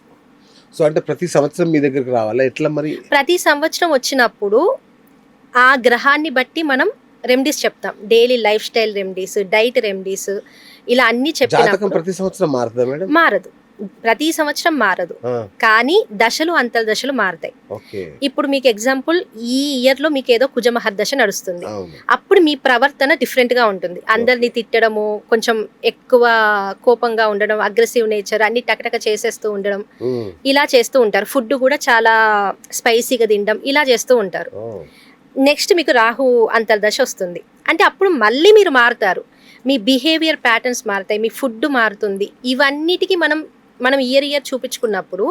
సో అంటే ప్రతి సంవత్సరం మీ దగ్గరికి రావాలా, ఎట్లా మరి? ప్రతి సంవత్సరం వచ్చినప్పుడు ఆ గ్రహాన్ని బట్టి మనం రెమెడీస్ చెప్తాం, daily life style remedies, diet remedies, ఇలా అన్ని జాతకం చెప్పినప్పుడు ప్రతి సంవత్సరం మారుతుందా మేడం? మారదు. ప్రతి సంవత్సరం మారదు, ఆ, కానీ దశలు అంతర్దశలు మారుతాయి. ఓకే. ఇప్పుడు మీకు ఎగ్జాంపుల్, ఈ ఇయర్ లో మీకు ఏదో కుజ మహర్దశ నడుస్తుంది, అవును. అప్పుడు మీ ప్రవర్తన డిఫరెంట్ గా ఉంటుంది. అందరిని తిట్టడము, కొంచెం ఎక్కువ కోపంగా ఉండడం, అగ్రెసివ్ నేచర్, అన్ని టకటక చేసేస్తూ ఉండడం, ఉమ్, ఇలా చేస్తూ ఉంటారు. ఫుడ్ కూడా చాలా స్పైసీగా తినడం, ఇలా చేస్తూ ఉంటారు. ఓ, నెక్స్ట్ మీకు రాహు అంతర్దశ వస్తుంది, అంటే అప్పుడు మళ్ళీ మీరు మారుతారు. మీ బిహేవియర్ ప్యాటర్న్స్ మారుతాయి, మీ ఫుడ్ మారుతుంది. ఇవన్నిటికీ మనం ఇయర్ చూపించుకున్నప్పుడు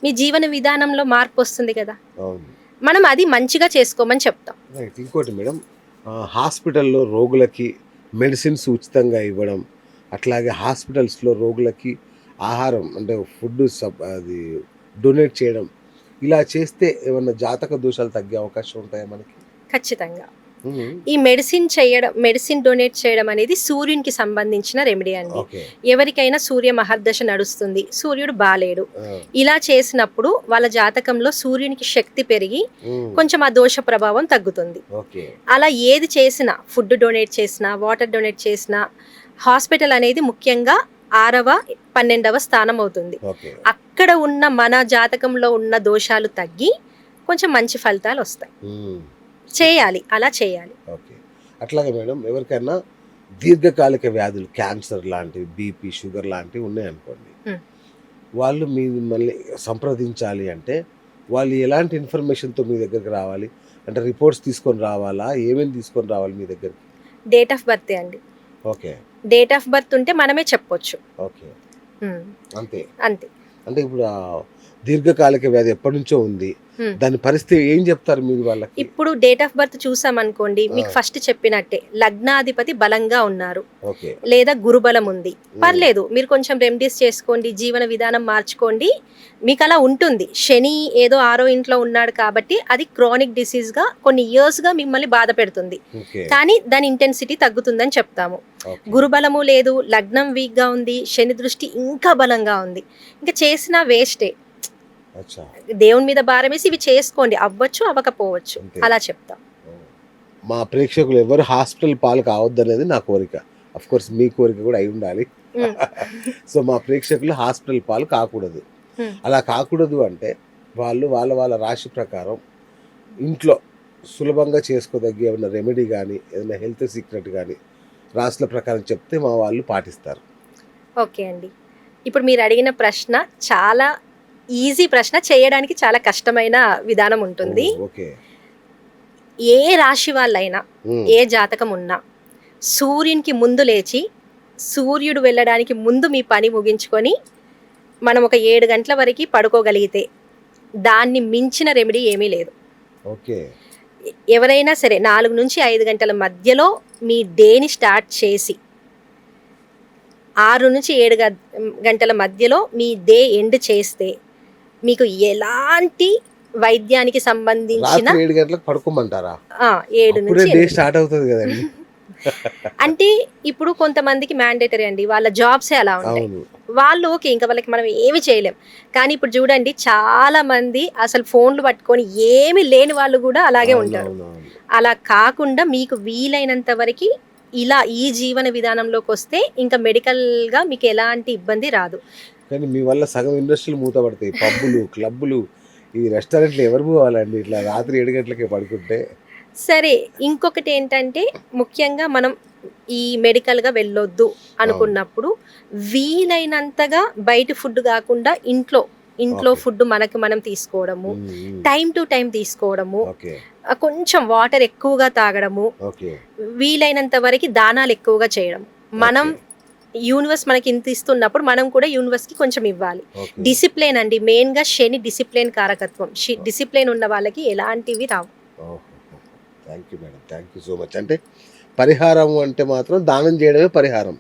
మీ జీవన విధానంలో మార్పు వస్తుంది కదా. అవును. మనం అది మంచిగా చేసుకోమని చెప్తాం. రైట్. ఇంకోటి మేడం, హాస్పిటల్లో రోగులకి మెడిసిన్స్ ఉచితంగా ఇవ్వడం, అట్లాగే హాస్పిటల్స్లో రోగులకి ఆహారం అంటే ఫుడ్ అది డొనేట్ చేయడం, ఇలా చేస్తే ఏమన్నా జాతక దోషాలు తగ్గే అవకాశం ఉంటాయా మనకి? ఖచ్చితంగా. ఉమ్, ఈ మెడిసిన్ డొనేట్ చేయడం అనేది సూర్యునికి సంబంధించిన రెమెడీ అండి. ఓకే. ఎవరికైనా సూర్య మహర్దశ నడుస్తుంది, సూర్యుడు బాలేడు, ఆ, ఇలా చేసినప్పుడు వాళ్ళ జాతకంలో సూర్యునికి శక్తి పెరిగి ఉమ్, కొంచెం ఆ దోష ప్రభావం తగ్గుతుంది. ఓకే. అలా ఏది చేసినా, ఫుడ్ డొనేట్ చేసినా, వాటర్ డొనేట్ చేసినా, హాస్పిటల్ అనేది ముఖ్యంగా 6వ 12వ స్థానం అవుతుంది. ఓకే. అక్కడ ఉన్న మన జాతకంలో ఉన్న దోషాలు తగ్గి కొంచెం మంచి ఫలితాలు వస్తాయి. ఉమ్, చేయాలి, అలా చేయాలి. ఓకే. అట్లాగే మేడం, ఎవరికైనా దీర్ఘకాలిక వ్యాధులు, క్యాన్సర్ లాంటివి, బీపీ, షుగర్ లాంటివి ఉన్నాయనుకోండి, ఉమ్. వాళ్ళు మిమ్మల్ని సంప్రదించాలి అంటే వాళ్ళు ఎలాంటి ఇన్ఫర్మేషన్తో మీ దగ్గరికి రావాలి? అంటే రిపోర్ట్స్ తీసుకొని రావాలా? ఏమేమి తీసుకొని రావాలి మీ దగ్గరికి? డేట్ ఆఫ్ బర్త్ అండి. ఓకే. డేట్ ఆఫ్ బర్త్ ఉంటే మనమే చెప్పొచ్చు. ఓకే. అంతే. అంతే. అంటే ఇప్పుడు ఆ దీర్ఘకాలిక వ్యాధి ఎప్పటి నుంచో ఉంది, దాని పరిస్థితి ఏం చెప్తారు మీరు వాళ్ళకి? ఇప్పుడు డేట్ ఆఫ్ బర్త్ చూసామనుకోండి, మీకు ఫస్ట్ చెప్పినట్టే లగ్నాధిపతి బలంగా ఉన్నారు, ఓకే, లేదా గురుబలం ఉంది, పర్లేదు, మీరు కొంచెం రెమెడీస్ చేసుకోండి, జీవన విధానం మార్చుకోండి, మీకు అలా ఉంటుంది. శని ఏదో 6వ ఇంట్లో ఉన్నాడు కాబట్టి అది క్రానిక్ డిసీజ్ గా కొన్ని ఇయర్స్ గా మిమ్మల్ని బాధ పెడుతుంది, ఓకే, కానీ దాని ఇంటెన్సిటీ తగ్గుతుందని చెప్తాము. ఓకే. గురుబలము లేదు, లగ్నం వీక్ గా ఉంది, శని దృష్టి ఇంకా బలంగా ఉంది, ఇంకా చేసిన వేస్టే. అచ్చా. దేవుని మీద భారం వేసి ఇవి చేసుకోండి, అవ్వచ్చు అవ్వకపోవచ్చు, అంతే. అలా చెప్తాం. మా ప్రేక్షకులు ఎవరు హాస్పిటల్ పాలు కావద్దనేది నా కోరిక. అఫ్ కోర్స్ మీ కోరిక కూడా అయి ఉండాలి. సో మా ప్రేక్షకులు హాస్పిటల్ పాలు కాకూడదు. అలా కాకూడదు అంటే వాళ్ళు వాళ్ళ రాశి ప్రకారం ఇంట్లో సులభంగా చేసుకోదగ్గ ఏమైనా రెమెడీ కానీ, ఏదైనా హెల్త్ సీక్రెట్ కానీ రాశుల ప్రకారం చెప్తే మా వాళ్ళు పాటిస్తారు. ఓకే అండి, ఇప్పుడు మీరు అడిగిన ప్రశ్న చాలా ఈజీ ప్రశ్న, చేయడానికి చాలా కష్టమైన విధానం ఉంటుంది. ఓకే. ఏ రాశి వాళ్ళైనా, ఏ జాతకం ఉన్నా, సూర్యునికి ముందు లేచి సూర్యుడు వెళ్ళడానికి ముందు మీ పని ముగించుకొని మనం ఒక 7 గంటల వరకు పడుకోగలిగితే దాన్ని మించిన రెమెడీ ఏమీ లేదు. ఓకే. ఎవరైనా సరే 4 నుంచి 5 గంటల మధ్యలో మీ డేని స్టార్ట్ చేసి 6 నుంచి 7 గంటల మధ్యలో మీ డే ఎండ్ చేస్తే మీకు ఎలాంటి వైద్యానికి సంబంధించిన 7 గంటలకు పడుకోమంటారా? 7 నుంచి డే స్టార్ట్ అవుతుంది కదండి. అంటే ఇప్పుడు కొంతమందికి మ్యాండేటరీ అండి, వాళ్ళ జాబ్సే అలా ఉంటాయి, వాళ్ళు ఓకే, ఇంకా వాళ్ళకి మనం ఏమి చేయలేం. కానీ ఇప్పుడు చూడండి, చాలా మంది అసలు ఫోన్లు పట్టుకొని ఏమి లేని వాళ్ళు కూడా అలాగే ఉంటారు. అలా కాకుండా మీకు వీలైనంత వరకు ఇలా ఈ జీవన విధానంలోకి వస్తే ఇంకా మెడికల్గా మీకు ఎలాంటి ఇబ్బంది రాదు. కానీ మీ వల్ల సగం ఇండస్ట్రీలు మూతపడతాయి, పబ్బులు, క్లబ్బులు, ఈ రెస్టారెంట్లు ఎవరు పోవాలండి ఇట్లా రాత్రి 7 గంటలకే పడుకుంటే? సరే, ఇంకొకటి ఏంటంటే ముఖ్యంగా మనం ఈ మెడికల్గా వెళ్ళొద్దు అనుకున్నప్పుడు వీలైనంతగా బయట ఫుడ్ కాకుండా ఇంట్లో ఫుడ్ మనకి మనం తీసుకోవడము, టైం టు టైం తీసుకోవడము, కొంచెం వాటర్ ఎక్కువగా తాగడము, వీలైనంత వరకు దానాలు ఎక్కువగా చేయడం. మనం యూనివర్స్ మనకి ఇంత ఇస్తున్నప్పుడు మనం కూడా యూనివర్స్కి కొంచెం ఇవ్వాలి. డిసిప్లిన్ అండి మెయిన్గా, శని డిసిప్లిన్ కారకత్వం. డిసిప్లిన్ ఉన్న వాళ్ళకి ఎలాంటివి రావు. Thank you madam, thank you so much. అంటే పరిహారం అంటే మాత్రం దానం చేయడమే పరిహారం,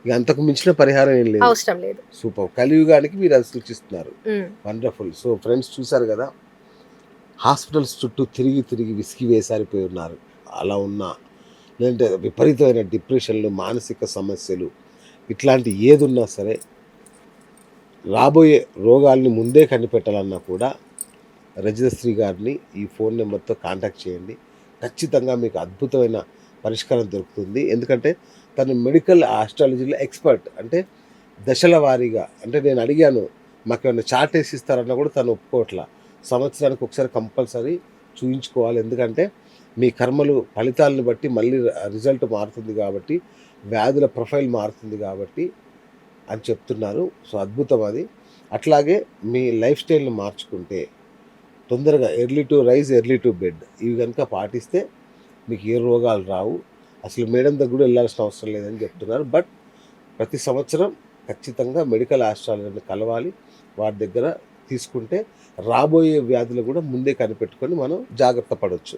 ఇక అంతకు మించిన పరిహారం ఏం లేదు, అవసరం లేదు. సూపర్. కలియుగానికి మీరు అది సూచిస్తున్నారు. వండర్ఫుల్. సో ఫ్రెండ్స్ చూసారు కదా, హాస్పిటల్స్ చుట్టూ తిరిగి విసిగి వేసారిపోయి ఉన్నారు. అలా ఉన్నా, లేదంటే విపరీతమైన డిప్రెషన్లు, మానసిక సమస్యలు, ఇట్లాంటి ఏదున్నా సరే, రాబోయే రోగాల్ని ముందే కనిపెట్టాలన్నా కూడా రజితశ్రీ గారిని ఈ ఫోన్ నెంబర్తో కాంటాక్ట్ చేయండి. ఖచ్చితంగా మీకు అద్భుతమైన పరిష్కారం దొరుకుతుంది. ఎందుకంటే తను మెడికల్ ఆస్ట్రాలజీలో ఎక్స్పర్ట్. అంటే దశల వారీగా అంటే నేను అడిగాను మాకు ఏమైనా చార్ట్ వేసి ఇస్తారన్నా కూడా తను ఒప్పుకోవట్లా. సంవత్సరానికి ఒకసారి కంపల్సరీ చూయించుకోవాలి. ఎందుకంటే మీ కర్మలు ఫలితాలను బట్టి మళ్ళీ రిజల్ట్ మారుతుంది కాబట్టి, వ్యాధుల ప్రొఫైల్ మారుతుంది కాబట్టి అని చెప్తున్నారు. సో అద్భుతం అది. అట్లాగే మీ లైఫ్ స్టైల్ని మార్చుకుంటే తొందరగా early to rise early to bed ఇవి కనుక పాటిస్తే మీకు ఏ రోగాలు రావు. అసలు మేడం దగ్గర కూడా వెళ్ళాల్సిన అవసరం లేదని చెప్తున్నారు. బట్ ప్రతి సంవత్సరం ఖచ్చితంగా మెడికల్ ఆస్ట్రాలజర్ని కలవాలి. వారి దగ్గర తీసుకుంటే రాబోయే వ్యాధులు కూడా ముందే కనిపెట్టుకొని మనం జాగ్రత్త పడవచ్చు.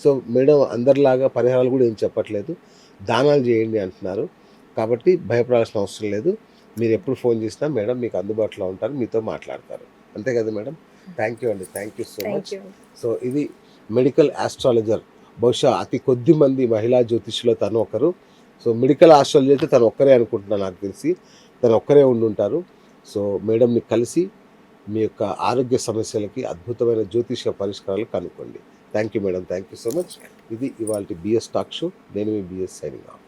సో మేడం అందరిలాగా పరిహారాలు కూడా ఏం చెప్పట్లేదు, దానాలు చేయండి అంటున్నారు. కాబట్టి భయపడాల్సిన అవసరం లేదు. మీరు ఎప్పుడు ఫోన్ చేసినా మేడం మీకు అందుబాటులో ఉంటారు, మీతో మాట్లాడతారు. అంతే కదా మేడం? థ్యాంక్ యూ అండి, thank you so much. So ఇది మెడికల్ ఆస్ట్రాలజర్, బహుశా అతి కొద్ది మంది మహిళా జ్యోతిష్లో తను ఒకరు. సో మెడికల్ ఆస్ట్రాలజీ అయితే తను ఒక్కరే అనుకుంటున్నాను, నాకు తెలిసి తను ఒక్కరే ఉండుంటారు. సో మేడంని కలిసి మీ యొక్క ఆరోగ్య సమస్యలకి అద్భుతమైన జ్యోతిష పరిష్కారాలు కనుక్కోండి. Thank you madam, thank you so much. ఇది ఇవాళ బిఎస్ టాక్ షో. నేను మీ బిఎస్ సైనింగ్ ఆఫ్.